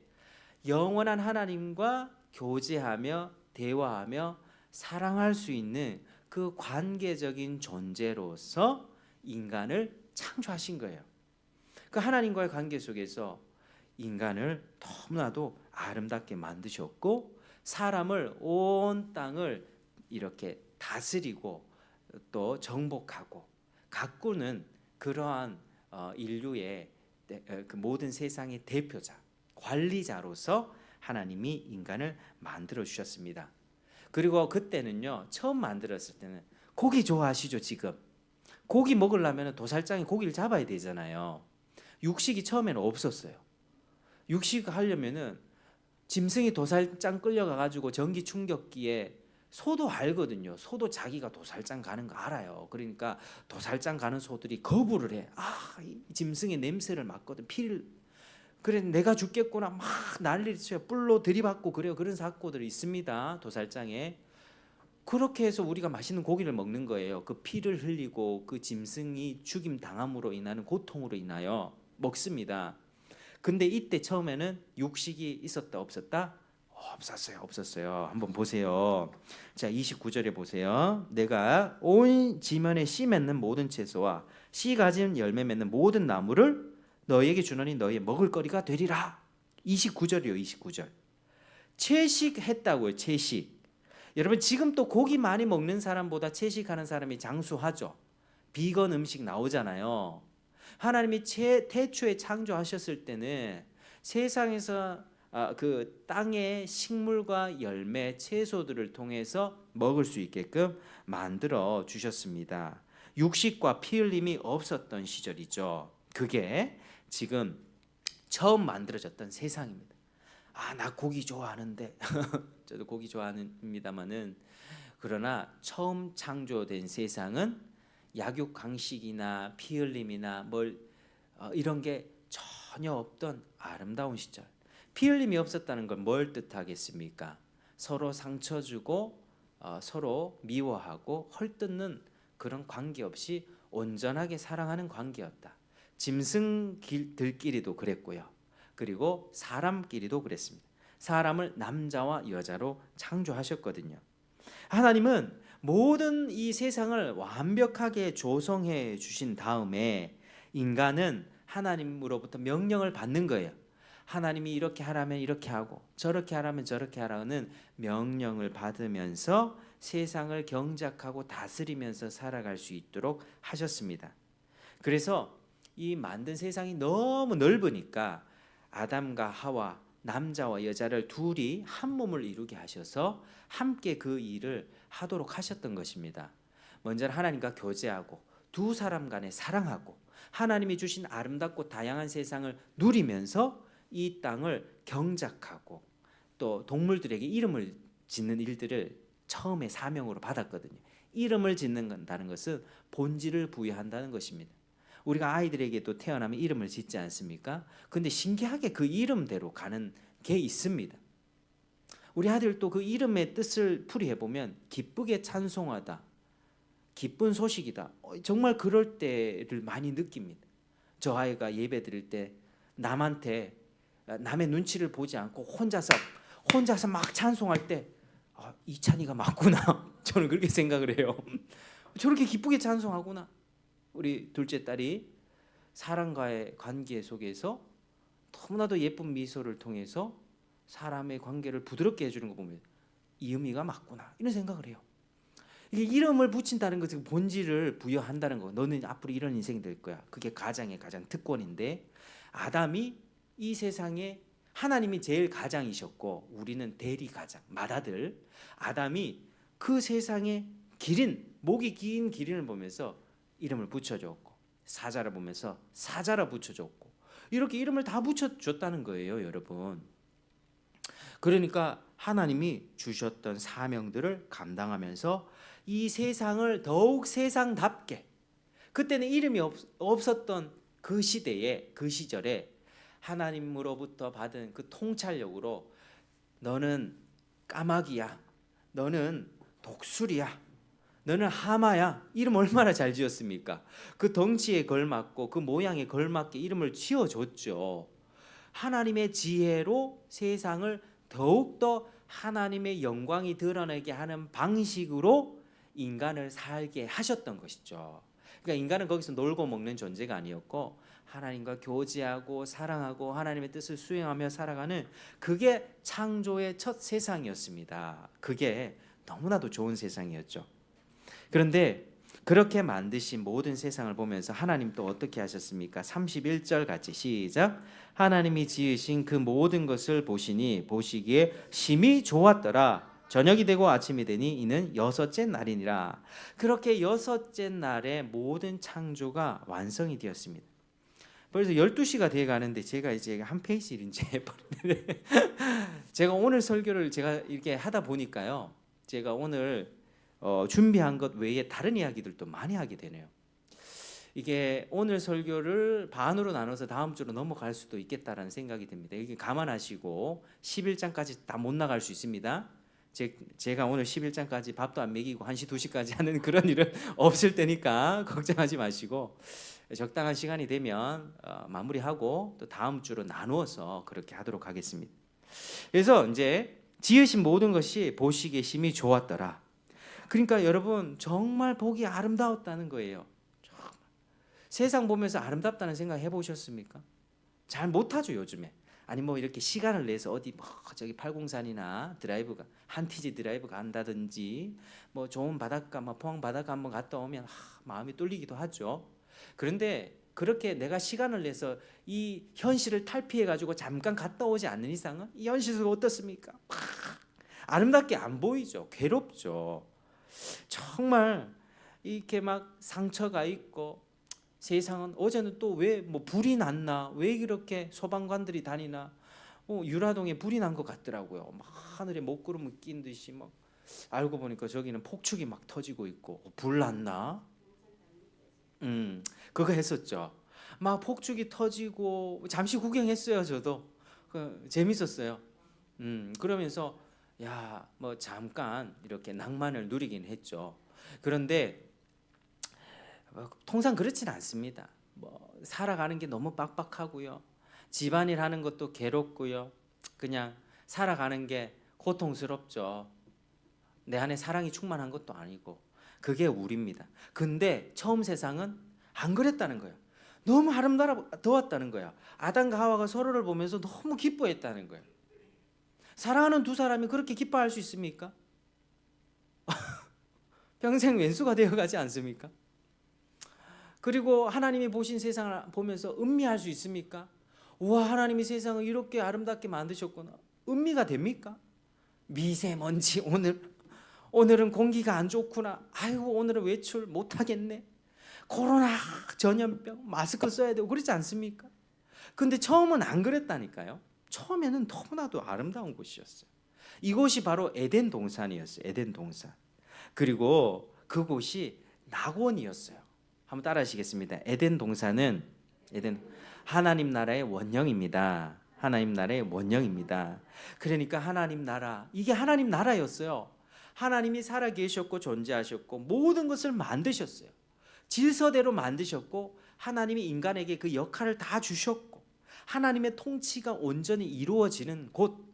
S1: 영원한 하나님과 교제하며 대화하며 사랑할 수 있는 그 관계적인 존재로서 인간을 창조하신 거예요. 그 하나님과의 관계 속에서 인간을 너무나도 아름답게 만드셨고, 사람을, 온 땅을 이렇게 다스리고 또 정복하고 가꾸는 그러한 인류의 그 모든 세상의 대표자, 관리자로서 하나님이 인간을 만들어 주셨습니다. 그리고 그때는요, 처음 만들었을 때는 고기 좋아하시죠? 지금 고기 먹으려면 도살장에 고기를 잡아야 되잖아요. 육식이 처음에는 없었어요. 육식 하려면은 짐승이 도살장 끌려가 가지고 전기 충격기에, 소도 알거든요. 소도 자기가 도살장 가는 거 알아요. 그러니까 도살장 가는 소들이 거부를 해. 이 짐승의 냄새를 맡거든. 피를, 그래 내가 죽겠구나 막 난리를 쳐요. 뿔로 들이받고 그래요. 그런 사고들이 있습니다, 도살장에. 그렇게 해서 우리가 맛있는 고기를 먹는 거예요. 그 피를 흘리고 그 짐승이 죽임 당함으로 인하는 고통으로 인하여 먹습니다. 근데 이때 처음에는 육식이 있었다 없었다? 없었어요. 한번 보세요. 자, 29절에 보세요. 내가 온 지면에 씨 맺는 모든 채소와 씨 가진 열매 맺는 모든 나무를 너희에게 주노니 너희의 먹을거리가 되리라. 29절이요, 29절. 채식했다고요, 채식. 여러분, 지금 또 고기 많이 먹는 사람보다 채식하는 사람이 장수하죠. 비건 음식 나오잖아요. 하나님이 태초에 창조하셨을 때는 세상에서 그 땅의 식물과 열매, 채소들을 통해서 먹을 수 있게끔 만들어 주셨습니다. 육식과 피 흘림이 없었던 시절이죠. 그게 지금 처음 만들어졌던 세상입니다. 나 고기 좋아하는데 저도 고기 좋아합니다만은, 그러나 처음 창조된 세상은 약육강식이나 피 흘림이나 이런 게 전혀 없던 아름다운 시절. 피 흘림이 없었다는 건 뭘 뜻하겠습니까? 서로 상처 주고 서로 미워하고 헐뜯는 그런 관계 없이 온전하게 사랑하는 관계였다. 짐승들끼리도 그랬고요. 그리고 사람끼리도 그랬습니다. 사람을 남자와 여자로 창조하셨거든요. 하나님은 모든 이 세상을 완벽하게 조성해 주신 다음에 인간은 하나님으로부터 명령을 받는 거예요. 하나님이 이렇게 하라면 이렇게 하고 저렇게 하라면 저렇게 하라는 명령을 받으면서 세상을 경작하고 다스리면서 살아갈 수 있도록 하셨습니다. 그래서 이 만든 세상이 너무 넓으니까 아담과 하와, 남자와 여자를 둘이 한 몸을 이루게 하셔서 함께 그 일을 하도록 하셨던 것입니다. 먼저 하나님과 교제하고 두 사람 간에 사랑하고 하나님이 주신 아름답고 다양한 세상을 누리면서 이 땅을 경작하고 또 동물들에게 이름을 짓는 일들을 처음에 사명으로 받았거든요. 이름을 짓는다는 것은 본질을 부여한다는 것입니다. 우리가 아이들에게도 태어나면 이름을 짓지 않습니까? 근데 신기하게 그 이름대로 가는 게 있습니다. 우리 아들도 그 이름의 뜻을 풀이해 보면 기쁘게 찬송하다, 기쁜 소식이다. 정말 그럴 때를 많이 느낍니다. 저 아이가 예배 드릴 때 남한테 남의 눈치를 보지 않고 혼자서 막 찬송할 때 이찬이가 맞구나. 저는 그렇게 생각을 해요. 저렇게 기쁘게 찬송하구나. 우리 둘째 딸이 사람과의 관계 속에서 너무나도 예쁜 미소를 통해서 사람의 관계를 부드럽게 해주는 거 보면 이 의미가 맞구나 이런 생각을 해요. 이게 이름을 붙인다는 것은 본질을 부여한다는 거. 너는 앞으로 이런 인생이 될 거야. 그게 가장의 가장 특권인데 아담이 이 세상에 하나님이 제일 가장이셨고 우리는 대리 가장, 맏아들. 아담이 그 세상의 기린, 목이 긴 기린을 보면서 이름을 붙여줬고 사자를 보면서 사자라 붙여줬고 이렇게 이름을 다 붙여줬다는 거예요, 여러분. 그러니까 하나님이 주셨던 사명들을 감당하면서 이 세상을 더욱 세상답게, 그때는 이름이 없었던 그 시대에, 그 시절에 하나님으로부터 받은 그 통찰력으로 너는 까마귀야, 너는 독수리야, 너는 하마야. 이름 얼마나 잘 지었습니까? 그 덩치에 걸맞고 그 모양에 걸맞게 이름을 지어줬죠. 하나님의 지혜로 세상을 더욱더 하나님의 영광이 드러나게 하는 방식으로 인간을 살게 하셨던 것이죠. 그러니까 인간은 거기서 놀고 먹는 존재가 아니었고 하나님과 교제하고 사랑하고 하나님의 뜻을 수행하며 살아가는, 그게 창조의 첫 세상이었습니다. 그게 너무나도 좋은 세상이었죠. 그런데 그렇게 만드신 모든 세상을 보면서 하나님 또 어떻게 하셨습니까? 31절 같이 시작. 하나님이 지으신 그 모든 것을 보시니 보시기에 심히 좋았더라. 저녁이 되고 아침이 되니 이는 여섯째 날이니라. 그렇게 여섯째 날에 모든 창조가 완성이 되었습니다. 벌써 12시가 되어 가는데 제가 이제 한 페이지 이제 해버리는데 제가 오늘 설교를 제가 이렇게 하다 보니까요, 제가 오늘 준비한 것 외에 다른 이야기들도 많이 하게 되네요. 이게 오늘 설교를 반으로 나눠서 다음 주로 넘어갈 수도 있겠다라는 생각이 듭니다. 이게 감안하시고 11장까지 다 못 나갈 수 있습니다. 제가 오늘 11장까지 밥도 안 먹이고 1시 2시까지 하는 그런 일은 없을 테니까 걱정하지 마시고 적당한 시간이 되면 마무리하고 또 다음 주로 나누어서 그렇게 하도록 하겠습니다. 그래서 이제 지으신 모든 것이 보시기에 심히 좋았더라. 그러니까 여러분 정말 보기 아름다웠다는 거예요. 세상 보면서 아름답다는 생각 해보셨습니까? 잘 못하죠 요즘에. 아니 뭐 이렇게 시간을 내서 어디 뭐 저기 팔공산이나 드라이브가 한티지 드라이브 간다든지 뭐 좋은 바닷가, 뭐 포항 바닷가 한번 갔다 오면 마음이 뚫리기도 하죠. 그런데 그렇게 내가 시간을 내서 이 현실을 탈피해 가지고 잠깐 갔다 오지 않는 이상은 이 현실은 어떻습니까? 아름답게 안 보이죠. 괴롭죠. 정말 이렇게 막 상처가 있고 세상은 어제는 또 왜 뭐 불이 났나, 왜 이렇게 소방관들이 다니나, 유라동에 불이 난 것 같더라고요. 막 하늘에 먹구름이 낀 듯이 막 알고 보니까 저기는 폭죽이 막 터지고 있고 불 났나? 그거 했었죠. 막 폭죽이 터지고 잠시 구경했어요. 저도 재밌었어요. 그러면서 야, 뭐 잠깐 이렇게 낭만을 누리긴 했죠. 그런데 통상 그렇진 않습니다. 뭐 살아가는 게 너무 빡빡하고요. 집안일 하는 것도 괴롭고요. 그냥 살아가는 게 고통스럽죠. 내 안에 사랑이 충만한 것도 아니고 그게 우리입니다. 근데 처음 세상은 안 그랬다는 거예요. 너무 아름다웠다는 거야. 아담과 하와가 서로를 보면서 너무 기뻐했다는 거예요. 사랑하는 두 사람이 그렇게 기뻐할 수 있습니까? 평생 왼수가 되어가지 않습니까? 그리고 하나님이 보신 세상을 보면서 음미할 수 있습니까? 우와, 하나님이 세상을 이렇게 아름답게 만드셨구나. 음미가 됩니까? 미세먼지, 오늘은 공기가 안 좋구나. 아이고, 오늘은 외출 못하겠네. 코로나, 전염병, 마스크 써야 되고 그렇지 않습니까? 근데 처음은 안 그랬다니까요. 처음에는 너무나도 아름다운 곳이었어요. 이곳이 바로 에덴 동산이었어요. 에덴 동산. 그리고 그곳이 낙원이었어요. 한번 따라하시겠습니다. 에덴 동산은 하나님 나라의 원형입니다. 하나님 나라의 원형입니다. 그러니까 하나님 나라, 이게 하나님 나라였어요. 하나님이 살아 계셨고 존재하셨고 모든 것을 만드셨어요. 질서대로 만드셨고 하나님이 인간에게 그 역할을 다 주셨고 하나님의 통치가 온전히 이루어지는 곳.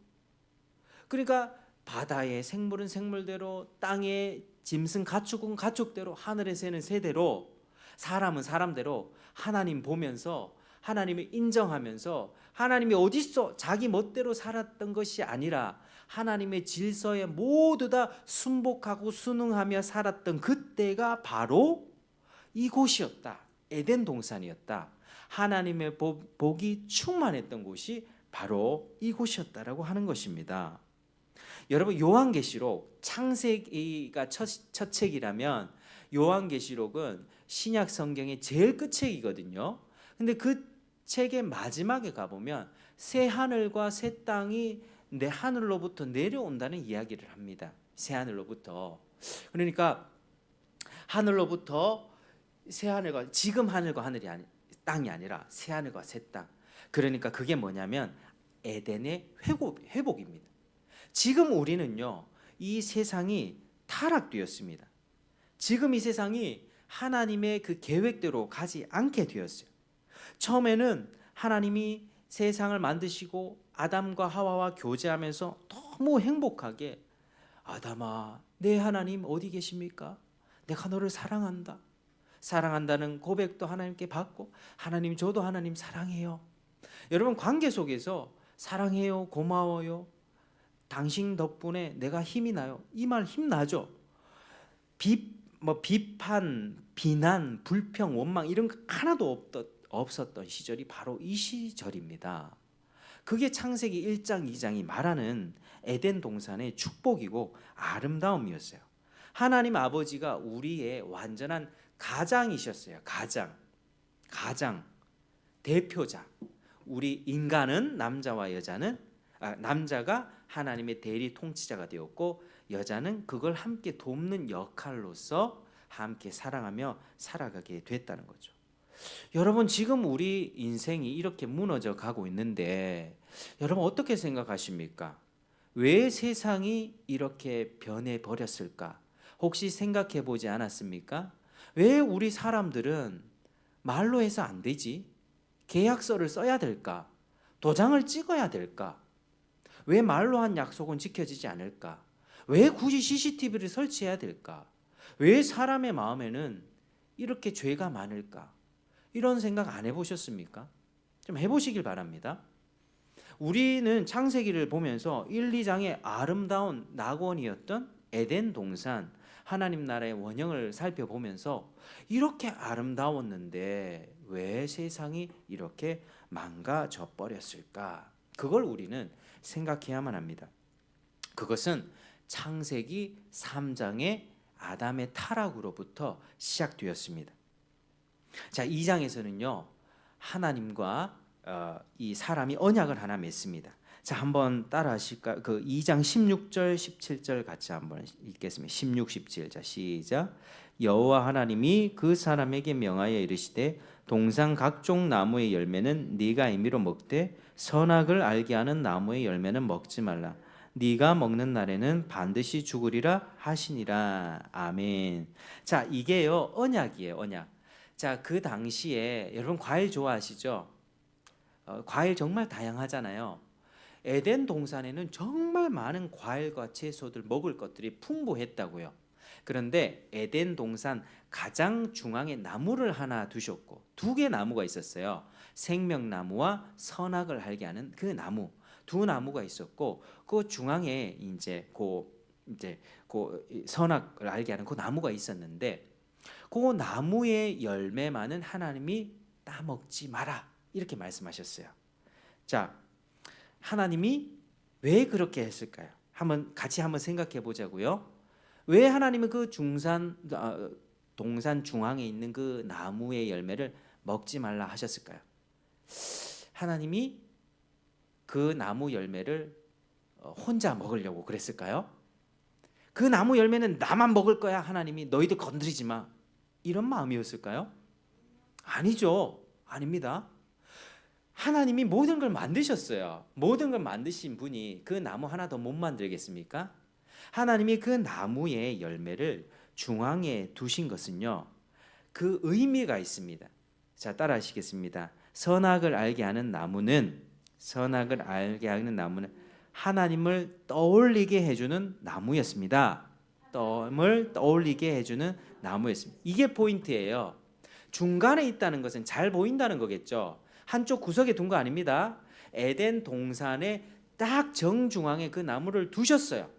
S1: 그러니까 바다의 생물은 생물대로, 땅의 짐승 가축은 가축대로, 하늘의 새는 새대로, 사람은 사람대로 하나님 보면서 하나님을 인정하면서 하나님이 어딨어? 자기 멋대로 살았던 것이 아니라 하나님의 질서에 모두 다 순복하고 순응하며 살았던 그때가 바로 이곳이었다. 에덴 동산이었다. 하나님의 복이 충만했던 곳이 바로 이곳이었다라고 하는 것입니다. 여러분, 요한계시록, 창세기가 첫 책이라면 요한계시록은 신약 성경의 제일 끝책이거든요. 근데 그 책의 마지막에 가보면 새 하늘과 새 땅이 내 하늘로부터 내려온다는 이야기를 합니다. 새 하늘로부터. 그러니까 하늘로부터 새 하늘과, 지금 하늘과 땅이 아니라 새 하늘과 새 땅. 그러니까 그게 뭐냐면 에덴의 회복입니다. 지금 우리는요, 이 세상이 타락되었습니다. 지금 이 세상이 하나님의 그 계획대로 가지 않게 되었어요. 처음에는 하나님이 세상을 만드시고 아담과 하와와 교제하면서 너무 행복하게, 아담아, 내 하나님 어디 계십니까? 내가 너를 사랑한다. 사랑한다는 고백도 하나님께 받고, 하나님 저도 하나님 사랑해요. 여러분, 관계 속에서 사랑해요, 고마워요, 당신 덕분에 내가 힘이 나요, 이 말 힘나죠? 비판, 비난, 불평, 원망 이런 거 하나도 없었던 시절이 바로 이 시절입니다. 그게 창세기 1장 2장이 말하는 에덴 동산의 축복이고 아름다움이었어요. 하나님 아버지가 우리의 완전한 가장이셨어요. 가장 대표자. 우리 인간은 남자와 여자는 남자가 하나님의 대리 통치자가 되었고 여자는 그걸 함께 돕는 역할로서 함께 사랑하며 살아가게 됐다는 거죠. 여러분, 지금 우리 인생이 이렇게 무너져 가고 있는데 여러분 어떻게 생각하십니까? 왜 세상이 이렇게 변해 버렸을까? 혹시 생각해 보지 않았습니까? 왜 우리 사람들은 말로 해서 안 되지? 계약서를 써야 될까? 도장을 찍어야 될까? 왜 말로 한 약속은 지켜지지 않을까? 왜 굳이 CCTV를 설치해야 될까? 왜 사람의 마음에는 이렇게 죄가 많을까? 이런 생각 안 해보셨습니까? 좀 해보시길 바랍니다. 우리는 창세기를 보면서 1, 2장의 아름다운 낙원이었던 에덴 동산, 하나님 나라의 원형을 살펴보면서 이렇게 아름다웠는데 왜 세상이 이렇게 망가져 버렸을까? 그걸 우리는 생각해야만 합니다. 그것은 창세기 3장의 아담의 타락으로부터 시작되었습니다. 자, 2장에서는요, 하나님과 이 사람이 언약을 하나 맺습니다. 자, 한번 따라하실까? 그 2장 16절 17절 같이 한번 읽겠습니다. 16, 17. 자, 시작. 여호와 하나님이 그 사람에게 명하여 이르시되 동산 각종 나무의 열매는 네가 임의로 먹되 선악을 알게 하는 나무의 열매는 먹지 말라. 네가 먹는 날에는 반드시 죽으리라 하시니라. 아멘. 자, 이게요 언약이에요, 언약. 자, 그 당시에 여러분 과일 좋아하시죠? 과일 정말 다양하잖아요. 에덴 동산에는 정말 많은 과일과 채소들, 먹을 것들이 풍부했다고요. 그런데 에덴 동산 가장 중앙에 나무를 하나 두셨고 2개 나무가 있었어요. 생명나무와 선악을 알게 하는 그 나무, 2 나무가 있었고 그 중앙에 이제 선악을 알게 하는 그 나무가 있었는데 그 나무의 열매만은 하나님이 따먹지 마라 이렇게 말씀하셨어요. 자, 하나님이 왜 그렇게 했을까요? 같이 한번 생각해 보자고요. 왜 하나님은 그 동산 중앙에 있는 그 나무의 열매를 먹지 말라 하셨을까요? 하나님이 그 나무 열매를 혼자 먹으려고 그랬을까요? 그 나무 열매는 나만 먹을 거야, 하나님이 너희들 건드리지 마, 이런 마음이었을까요? 아니죠. 아닙니다. 하나님이 모든 걸 만드셨어요. 모든 걸 만드신 분이 그 나무 하나 더 못 만들겠습니까? 하나님이 그 나무의 열매를 중앙에 두신 것은요, 그 의미가 있습니다. 자, 따라 하시겠습니다. 선악을 알게 하는 나무는 하나님을 떠올리게 해주는 나무였습니다. 을 떠올리게 해주는 나무였습니다. 이게 포인트예요. 중간에 있다는 것은 잘 보인다는 거겠죠. 한쪽 구석에 둔 거 아닙니다. 에덴 동산의 딱 정중앙에 그 나무를 두셨어요.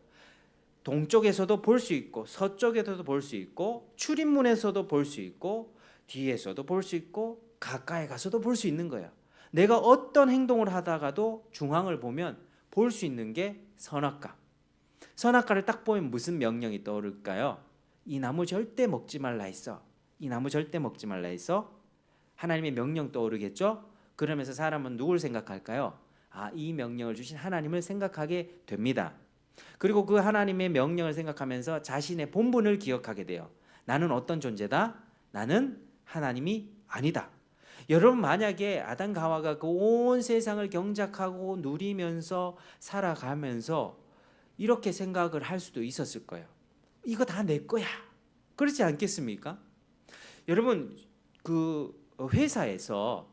S1: 동쪽에서도 볼 수 있고 서쪽에서도 볼 수 있고 출입문에서도 볼 수 있고 뒤에서도 볼 수 있고 가까이 가서도 볼 수 있는 거예요. 내가 어떤 행동을 하다가도 중앙을 보면 볼 수 있는 게 선악과. 선악과를 딱 보면 무슨 명령이 떠오를까요? 이 나무 절대 먹지 말라 했어. 이 나무 절대 먹지 말라 했어. 하나님의 명령 떠오르겠죠? 그러면서 사람은 누굴 생각할까요? 이 명령을 주신 하나님을 생각하게 됩니다. 그리고 그 하나님의 명령을 생각하면서 자신의 본분을 기억하게 돼요. 나는 어떤 존재다? 나는 하나님이 아니다. 여러분, 만약에 아담과 하와가 그 온 세상을 경작하고 누리면서 살아가면서 이렇게 생각을 할 수도 있었을 거예요. 이거 다 내 거야. 그렇지 않겠습니까? 여러분, 그 회사에서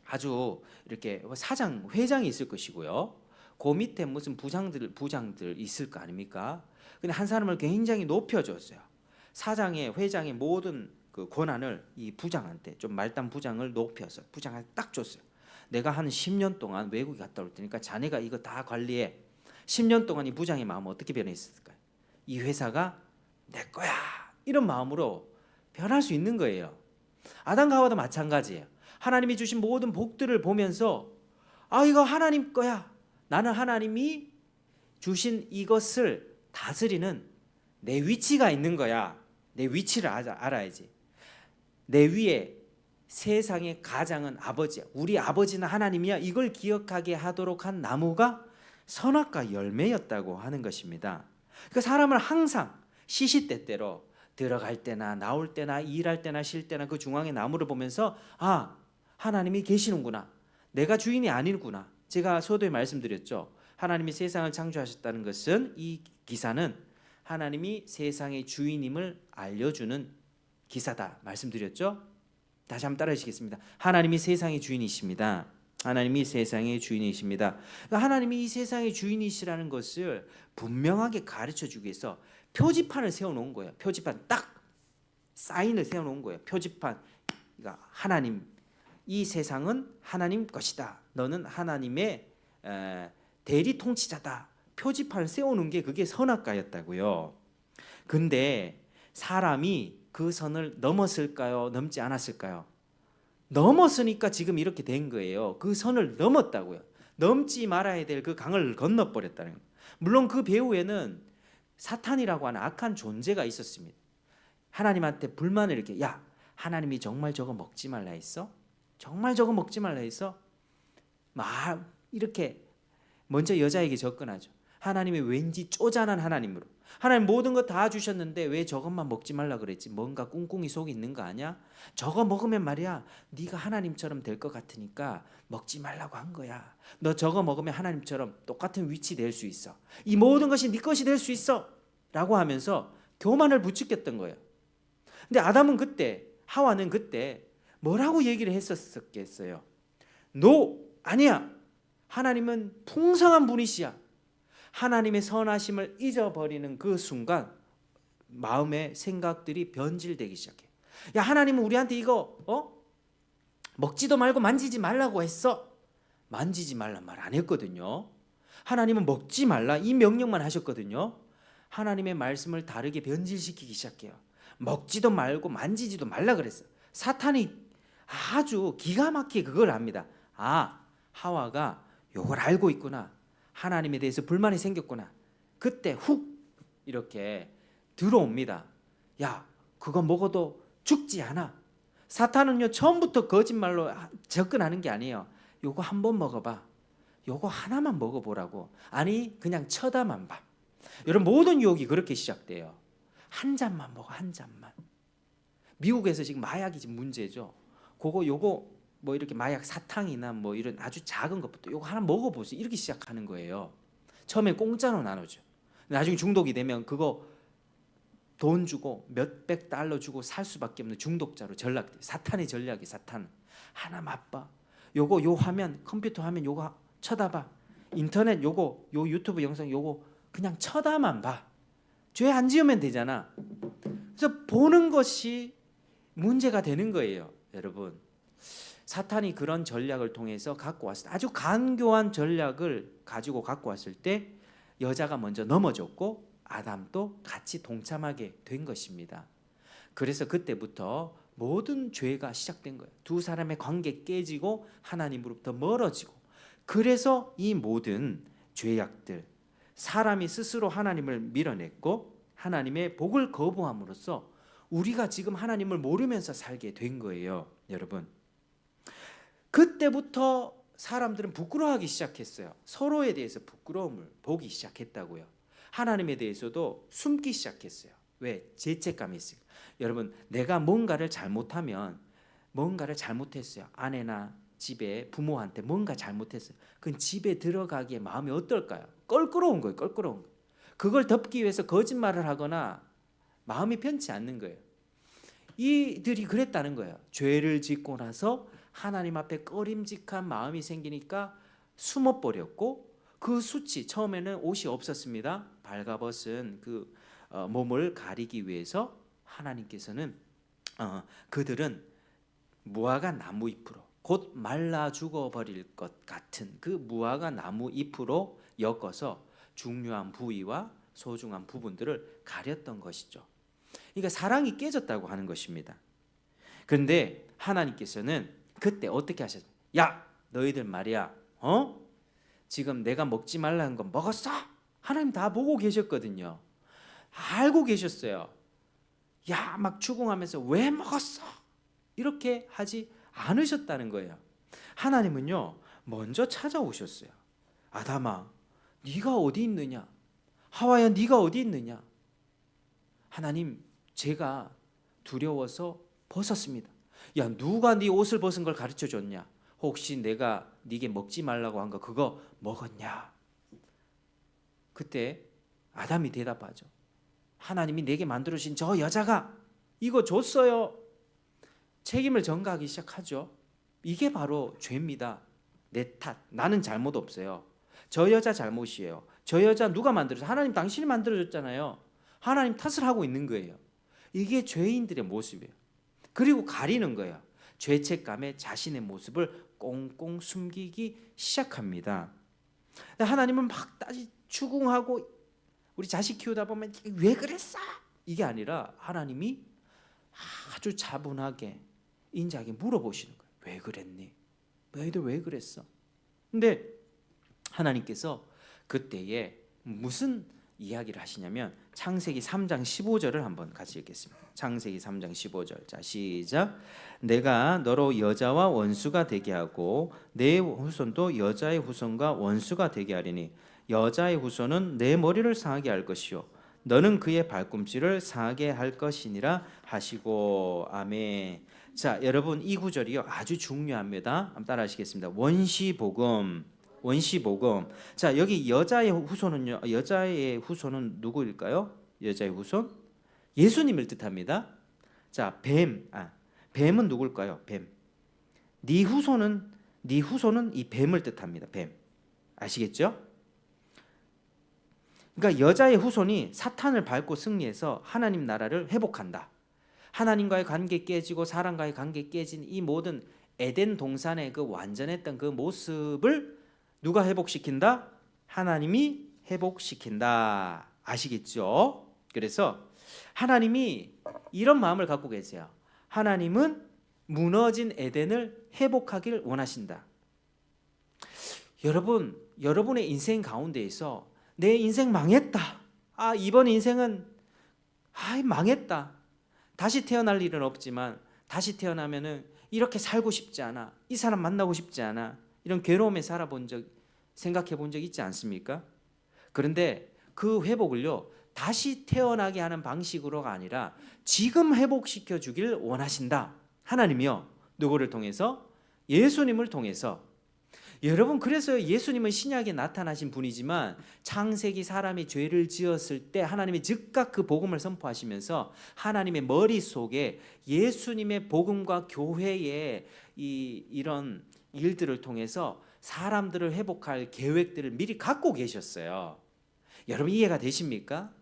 S1: 아주 이렇게 사장, 회장이 있을 것이고요. 그 밑에 무슨 부장들 있을 거 아닙니까? 근데 한 사람을 굉장히 높여줬어요. 사장의, 회장의 모든 그 권한을 이 부장한테, 좀 말단 부장을 높여서 부장한테 딱 줬어요. 내가 한 10년 동안 외국에 갔다 올 테니까 자네가 이거 다 관리해. 10년 동안 이 부장의 마음은 어떻게 변했을까요? 이 회사가 내 거야, 이런 마음으로 변할 수 있는 거예요. 아담과 하와도 마찬가지예요. 하나님이 주신 모든 복들을 보면서 이거 하나님 거야. 나는 하나님이 주신 이것을 다스리는 내 위치가 있는 거야. 내 위치를 알아야지. 내 위에 세상의 가장은 아버지야. 우리 아버지는 하나님이야. 이걸 기억하게 하도록 한 나무가 선악과 열매였다고 하는 것입니다. 그러니까 사람을 항상 시시때때로 들어갈 때나 나올 때나 일할 때나 쉴 때나 그 중앙의 나무를 보면서 하나님이 계시는구나. 내가 주인이 아니구나. 제가 서두에 말씀드렸죠. 하나님이 세상을 창조하셨다는 것은, 이 기사는 하나님이 세상의 주인임을 알려주는 기사다 말씀드렸죠. 다시 한번 따라해 주시겠습니다. 하나님이 세상의 주인이십니다. 하나님이 세상의 주인이십니다. 그러니까 하나님이 이 세상의 주인이시라는 것을 분명하게 가르쳐 주기 위해서 표지판을 세워놓은 거예요. 표지판, 딱 사인을 세워놓은 거예요. 표지판. 그러니까 하나님, 이 세상은 하나님 것이다. 너는 하나님의 대리 통치자다. 표지판을 세우는 게 그게 선악과였다고요. 근데 사람이 그 선을 넘었을까요? 넘지 않았을까요? 넘었으니까 지금 이렇게 된 거예요. 그 선을 넘었다고요. 넘지 말아야 될 그 강을 건너버렸다는 거예요. 물론 그 배후에는 사탄이라고 하는 악한 존재가 있었습니다. 하나님한테 불만을 이렇게, 야, 하나님이 정말 저거 먹지 말라 했어? 정말 저거 먹지 말라 했어? 이렇게 먼저 여자에게 접근하죠. 하나님이 왠지 쪼잔한 하나님으로, 하나님 모든 거 다 주셨는데 왜 저것만 먹지 말라 그랬지? 뭔가 꿍꿍이 속에 있는 거 아니야? 저거 먹으면 말이야, 네가 하나님처럼 될 것 같으니까 먹지 말라고 한 거야. 너 저거 먹으면 하나님처럼 똑같은 위치 될 수 있어. 이 모든 것이 네 것이 될 수 있어 라고 하면서 교만을 부추겼던 거예요. 근데 아담은 그때, 하와는 그때 뭐라고 얘기를 했었겠어요? 아니야. 하나님은 풍성한 분이시야. 하나님의 선하심을 잊어버리는 그 순간 마음의 생각들이 변질되기 시작해요. 야, 하나님은 우리한테 이거 먹지도 말고 만지지 말라고 했어. 만지지 말란 말 안 했거든요. 하나님은 먹지 말라 이 명령만 하셨거든요. 하나님의 말씀을 다르게 변질시키기 시작해요. 먹지도 말고 만지지도 말라 그랬어요. 사탄이 아주 기가 막히게 그걸 압니다. 하와가 이걸 알고 있구나. 하나님에 대해서 불만이 생겼구나. 그때 훅 이렇게 들어옵니다. 야, 그거 먹어도 죽지 않아. 사탄은요, 처음부터 거짓말로 접근하는 게 아니에요. 요거 한번 먹어봐. 요거 하나만 먹어보라고. 아니, 그냥 쳐다만 봐. 여러분, 모든 유혹이 그렇게 시작돼요. 한 잔만 먹어, 한 잔만. 미국에서 지금 마약이 지금 문제죠. 그거 요거 뭐 이렇게 마약 사탕이나 뭐 이런 아주 작은 것부터 요거 하나 먹어보세요. 이렇게 시작하는 거예요. 처음에 공짜로 나누죠. 나중에 중독이 되면 그거 돈 주고 몇백 달러 주고 살 수밖에 없는 중독자로 전락돼. 사탄의 전략이 사탄. 하나 맛봐. 요거 요 화면 컴퓨터 화면 요거 쳐다봐. 인터넷 요거 요 유튜브 영상 요거 그냥 쳐다만 봐. 죄 안 지으면 되잖아. 그래서 보는 것이 문제가 되는 거예요, 여러분. 사탄이 그런 전략을 통해서 갖고 왔을 때, 아주 간교한 전략을 가지고 갖고 왔을 때 여자가 먼저 넘어졌고 아담도 같이 동참하게 된 것입니다. 그래서 그때부터 모든 죄가 시작된 거예요. 두 사람의 관계 깨지고 하나님으로부터 멀어지고, 그래서 이 모든 죄악들, 사람이 스스로 하나님을 밀어냈고 하나님의 복을 거부함으로써 우리가 지금 하나님을 모르면서 살게 된 거예요, 여러분. 그때부터 사람들은 부끄러워하기 시작했어요. 서로에 대해서 부끄러움을 보기 시작했다고요. 하나님에 대해서도 숨기 시작했어요. 왜? 죄책감이 있어요. 여러분, 내가 뭔가를 잘못하면, 뭔가를 잘못했어요. 아내나 집에 부모한테 뭔가 잘못했어요. 그건 집에 들어가기에 마음이 어떨까요? 껄끄러운 거예요. 껄끄러운 거. 그걸 덮기 위해서 거짓말을 하거나 마음이 편치 않는 거예요. 이들이 그랬다는 거예요. 죄를 짓고 나서 하나님 앞에 꺼림직한 마음이 생기니까 숨어버렸고, 그 수치, 처음에는 옷이 없었습니다. 발가벗은 그 몸을 가리기 위해서 하나님께서는 그들은 무화과 나무 잎으로, 곧 말라 죽어버릴 것 같은 그 무화과 나무 잎으로 엮어서 중요한 부위와 소중한 부분들을 가렸던 것이죠. 그러니까 사랑이 깨졌다고 하는 것입니다. 그런데 하나님께서는 그때 어떻게 하셨어요? 야, 너희들 말이야, 지금 내가 먹지 말라는 거 먹었어? 하나님 다 보고 계셨거든요. 알고 계셨어요. 야, 막 추궁하면서 왜 먹었어? 이렇게 하지 않으셨다는 거예요. 하나님은요, 먼저 찾아오셨어요. 아담아, 네가 어디 있느냐? 하와야, 네가 어디 있느냐? 하나님, 제가 두려워서 벗었습니다. 야, 누가 네 옷을 벗은 걸 가르쳐 줬냐? 혹시 내가 네게 먹지 말라고 한 거 그거 먹었냐? 그때 아담이 대답하죠. 하나님이 내게 만들어주신 저 여자가 이거 줬어요. 책임을 전가하기 시작하죠. 이게 바로 죄입니다. 내 탓, 나는 잘못 없어요. 저 여자 잘못이에요. 저 여자 누가 만들었어요? 하나님, 당신이 만들어줬잖아요. 하나님 탓을 하고 있는 거예요. 이게 죄인들의 모습이에요. 그리고 가리는 거예요. 죄책감에 자신의 모습을 꽁꽁 숨기기 시작합니다. 하나님은 막 추궁하고, 우리 자식 키우다 보면 왜 그랬어? 이게 아니라 하나님이 아주 차분하게 인자에게 물어보시는 거예요. 왜 그랬니? 너희들 왜 그랬어? 근데 하나님께서 그때에 무슨 이야기를 하시냐면 창세기 3장 15절을 한번 같이 읽겠습니다. 창세기 3장 15절. 자, 시작. 내가 너로 여자와 원수가 되게 하고 내 후손도 여자의 후손과 원수가 되게 하리니 여자의 후손은 내 머리를 상하게 할 것이요 너는 그의 발꿈치를 상하게 할 것이니라 하시고. 아멘. 자, 여러분, 이 구절이요 아주 중요합니다. 한번 따라하시겠습니다. 원시복음. 자, 여기 여자의 후손은요, 여자의 후손은 누구일까요? 여자의 후손? 예수님을 뜻합니다. 자, 뱀은 누굴까요? 뱀. 네 후손은 이 뱀을 뜻합니다. 뱀. 아시겠죠? 그러니까 여자의 후손이 사탄을 밟고 승리해서 하나님 나라를 회복한다. 하나님과의 관계 깨지고 사람과의 관계 깨진 이 모든 에덴 동산의 그 완전했던 그 모습을 누가 회복시킨다? 하나님이 회복시킨다. 아시겠죠? 그래서 하나님이 이런 마음을 갖고 계세요. 하나님은 무너진 에덴을 회복하길 원하신다. 여러분, 여러분의 인생 가운데에서 내 인생 망했다. 이번 인생은 망했다. 다시 태어날 일은 없지만 다시 태어나면은 이렇게 살고 싶지 않아. 이 사람 만나고 싶지 않아. 이런 괴로움에 살아본 적, 생각해 본 적 있지 않습니까? 그런데 그 회복을요, 다시 태어나게 하는 방식으로가 아니라 지금 회복시켜 주길 원하신다. 하나님이요. 누구를 통해서? 예수님을 통해서. 여러분, 그래서 예수님은 신약에 나타나신 분이지만 창세기 사람이 죄를 지었을 때 하나님이 즉각 그 복음을 선포하시면서 하나님의 머릿속에 예수님의 복음과 교회의 이런 일들을 통해서 사람들을 회복할 계획들을 미리 갖고 계셨어요. 여러분, 이해가 되십니까?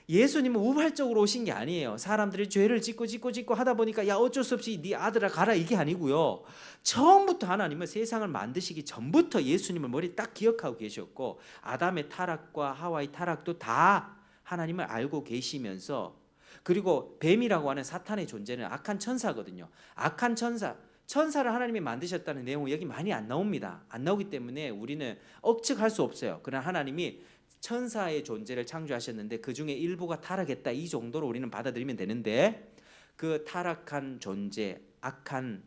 S1: 예수님은 우발적으로 오신 게 아니에요. 사람들이 죄를 짓고 하다 보니까 야 어쩔 수 없이 네 아들아 가라, 이게 아니고요. 처음부터 하나님은 세상을 만드시기 전부터 예수님을 머리 딱 기억하고 계셨고, 아담의 타락과 하와의 타락도 다 하나님을 알고 계시면서, 그리고 뱀이라고 하는 사탄의 존재는 악한 천사거든요. 악한 천사를 하나님이 만드셨다는 내용은 여기 많이 안 나옵니다. 안 나오기 때문에 우리는 억측할 수 없어요. 그러나 하나님이 천사의 존재를 창조하셨는데 그 중에 일부가 타락했다, 이 정도로 우리는 받아들이면 되는데, 그 타락한 존재, 악한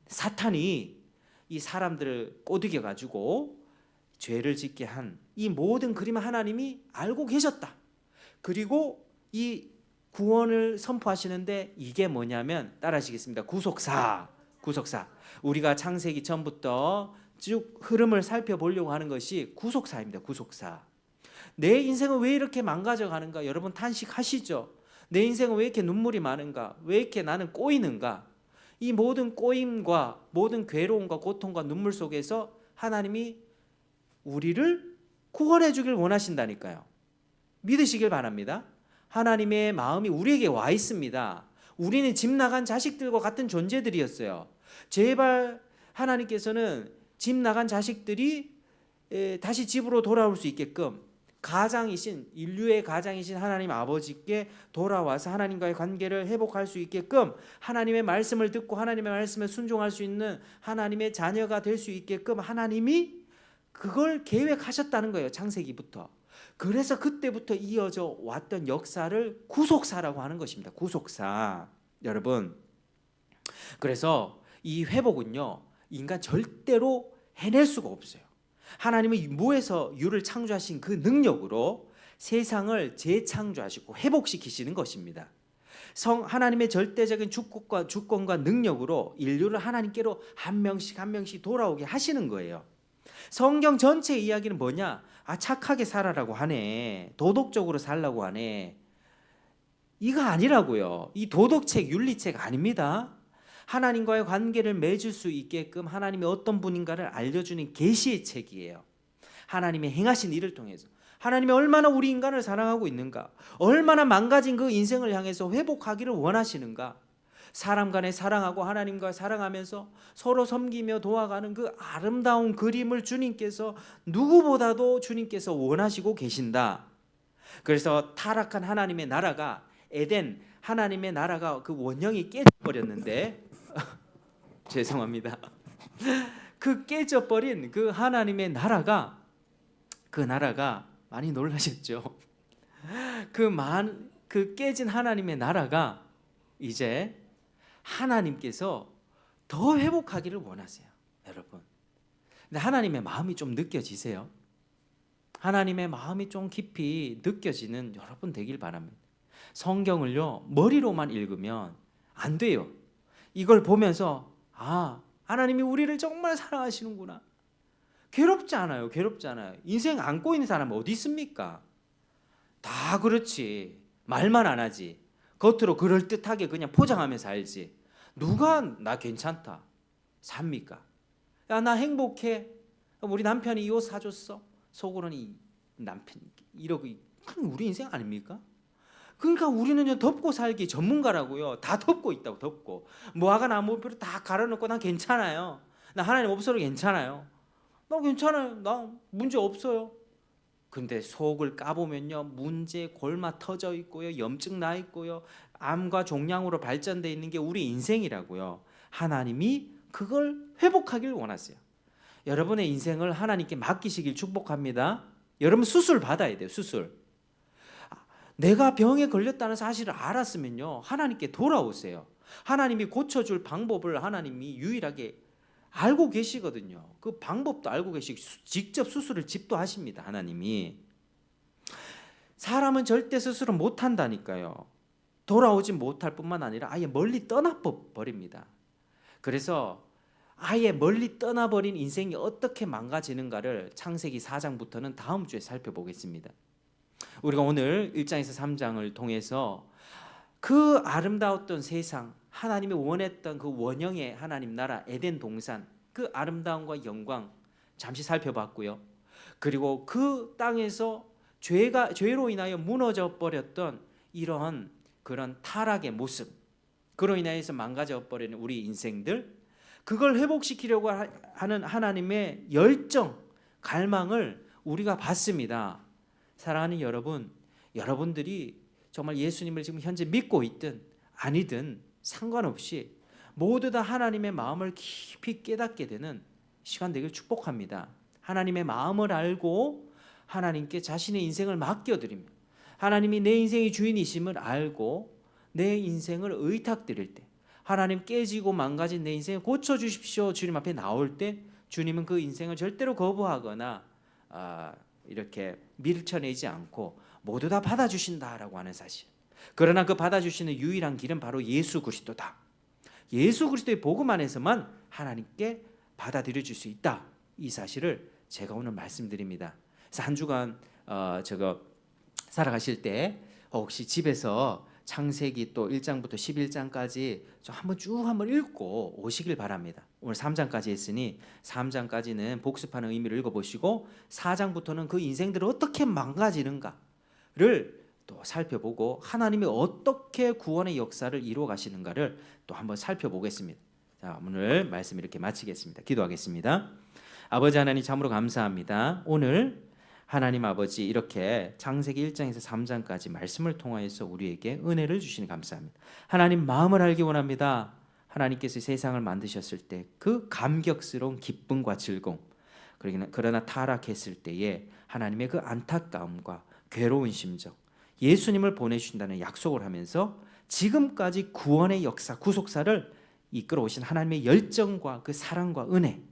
S1: 사탄이 이 사람들을 꼬드겨 가지고 죄를 짓게 한 이 모든 그림을 하나님이 알고 계셨다. 그리고 이 구원을 선포하시는데 이게 뭐냐면, 따라하시겠습니다. 구속사. 우리가 창세기 전부터 쭉 흐름을 살펴보려고 하는 것이 구속사입니다. 구속사. 내 인생은 왜 이렇게 망가져 가는가? 여러분 탄식하시죠? 내 인생은 왜 이렇게 눈물이 많은가? 왜 이렇게 나는 꼬이는가? 이 모든 꼬임과 모든 괴로움과 고통과 눈물 속에서 하나님이 우리를 구원해 주길 원하신다니까요. 믿으시길 바랍니다. 하나님의 마음이 우리에게 와 있습니다. 우리는 집 나간 자식들과 같은 존재들이었어요. 제발 하나님께서는 집 나간 자식들이 다시 집으로 돌아올 수 있게끔, 가장이신, 인류의 가장이신 하나님 아버지께 돌아와서 하나님과의 관계를 회복할 수 있게끔, 하나님의 말씀을 듣고 하나님의 말씀에 순종할 수 있는 하나님의 자녀가 될 수 있게끔 하나님이 그걸 계획하셨다는 거예요. 창세기부터. 그래서 그때부터 이어져 왔던 역사를 구속사라고 하는 것입니다. 구속사. 여러분, 그래서 이 회복은요, 인간 절대로 해낼 수가 없어요. 하나님은 무에서 유를 창조하신 그 능력으로 세상을 재창조하시고 회복시키시는 것입니다. 하나님의 절대적인 주권과 능력으로 인류를 하나님께로 한 명씩 돌아오게 하시는 거예요. 성경 전체 이야기는 뭐냐? 착하게 살아라고 하네. 도덕적으로 살라고 하네. 이거 아니라고요. 이 도덕책, 윤리책 아닙니다. 하나님과의 관계를 맺을 수 있게끔 하나님이 어떤 분인가를 알려주는 계시의 책이에요. 하나님의 행하신 일을 통해서 하나님이 얼마나 우리 인간을 사랑하고 있는가, 얼마나 망가진 그 인생을 향해서 회복하기를 원하시는가, 사람 간에 사랑하고 하나님과 사랑하면서 서로 섬기며 도와가는 그 아름다운 그림을 주님께서, 누구보다도 주님께서 원하시고 계신다. 그래서 타락한 하나님의 나라가, 에덴 하나님의 나라가 그 원형이 깨져버렸는데 죄송합니다. 그 깨져버린 그 하나님의 나라가, 그 나라가 많이 놀라셨죠? 그 깨진 하나님의 나라가 이제 하나님께서 더 회복하기를 원하세요. 여러분, 근데 하나님의 마음이 좀 느껴지세요? 하나님의 마음이 좀 깊이 느껴지는 여러분 되길 바랍니다. 성경을요, 머리로만 읽으면 안 돼요. 이걸 보면서 하나님이 우리를 정말 사랑하시는구나. 괴롭지 않아요. 인생 안 꼬이는 사람은 어디 있습니까? 다 그렇지. 말만 안 하지. 겉으로 그럴듯하게 그냥 포장하면서 살지. 누가 나 괜찮다 삽니까? 야, 나 행복해. 우리 남편이 이 옷 사줬어. 속으로는 이 남편 이러고. 우리 인생 아닙니까? 그러니까 우리는 덮고 살기 전문가라고요. 다 덮고 있다고. 덮고 뭐하가 나무뼈를 다 갈아놓고 난 괜찮아요. 나 하나님 없어도 괜찮아요. 나 괜찮아요. 나 문제 없어요. 근데 속을 까보면요, 문제 골마 터져 있고요, 염증 나 있고요, 암과 종양으로 발전돼 있는 게 우리 인생이라고요. 하나님이 그걸 회복하길 원하세요. 여러분의 인생을 하나님께 맡기시길 축복합니다. 여러분 수술 받아야 돼요. 수술. 내가 병에 걸렸다는 사실을 알았으면요, 하나님께 돌아오세요. 하나님이 고쳐줄 방법을 하나님이 유일하게 알고 계시거든요. 그 방법도 알고 계시고 직접 수술을 집도하십니다. 하나님이. 사람은 절대 수술을 못한다니까요. 돌아오지 못할 뿐만 아니라 아예 멀리 떠나버립니다. 그래서 아예 멀리 떠나버린 인생이 어떻게 망가지는가를 창세기 4장부터는 다음 주에 살펴보겠습니다. 우리가 오늘 1장에서 3장을 통해서 그 아름다웠던 세상, 하나님이 원했던 그 원형의 하나님 나라 에덴 동산, 그 아름다움과 영광 잠시 살펴봤고요. 그리고 그 땅에서 죄로 인하여 무너져 버렸던 이런 그런 타락의 모습, 그로 인하여서 망가져 버리는 우리 인생들, 그걸 회복시키려고 하는 하나님의 열정, 갈망을 우리가 봤습니다. 사랑하는 여러분, 여러분들이 정말 예수님을 지금 현재 믿고 있든 아니든 상관없이 모두 다 하나님의 마음을 깊이 깨닫게 되는 시간 되길 축복합니다. 하나님의 마음을 알고 하나님께 자신의 인생을 맡겨드립니다. 하나님이 내 인생의 주인이심을 알고 내 인생을 의탁드릴 때, 하나님 깨지고 망가진 내 인생을 고쳐주십시오 주님 앞에 나올 때, 주님은 그 인생을 절대로 거부하거나 이렇게 밀쳐내지 않고 모두 다 받아주신다라고 하는 사실. 그러나 그 받아주시는 유일한 길은 바로 예수 그리스도다. 예수 그리스도의 복음 안에서만 하나님께 받아들여질 수 있다. 이 사실을 제가 오늘 말씀드립니다. 그래서 한 주간 살아가실 때 혹시 집에서 창세기 또 1장부터 11장까지 한번 읽고 오시길 바랍니다. 오늘 3장까지 했으니 3장까지는 복습하는 의미를 읽어보시고 4장부터는 그 인생들이 어떻게 망가지는가를 또 살펴보고 하나님이 어떻게 구원의 역사를 이루어 가시는가를 또 한번 살펴보겠습니다. 자, 오늘 말씀 이렇게 마치겠습니다. 기도하겠습니다. 아버지 하나님, 참으로 감사합니다. 오늘 하나님 아버지 이렇게 창세기 1장에서 3장까지 말씀을 통하여서 우리에게 은혜를 주시니 감사합니다. 하나님 마음을 알기 원합니다. 하나님께서 세상을 만드셨을 때 그 감격스러운 기쁨과 즐거움, 그러나 타락했을 때에 하나님의 그 안타까움과 괴로운 심정, 예수님을 보내주신다는 약속을 하면서 지금까지 구원의 역사, 구속사를 이끌어 오신 하나님의 열정과 그 사랑과 은혜,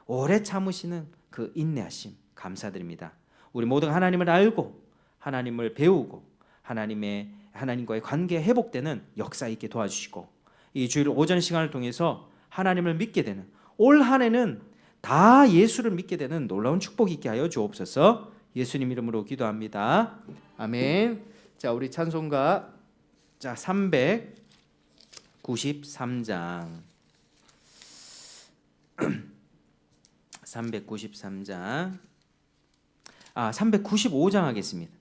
S1: 오래 참으시는 그 인내하심 감사드립니다. 우리 모두가 하나님을 알고 하나님을 배우고 하나님과의 관계 회복되는 역사 있게 도와주시고, 이 주일 오전 시간을 통해서 하나님을 믿게 되는, 올 한 해는 다 예수를 믿게 되는 놀라운 축복 있게 하여 주옵소서. 예수님 이름으로 기도합니다. 아멘. 자, 우리 찬송가 393장 395장 하겠습니다.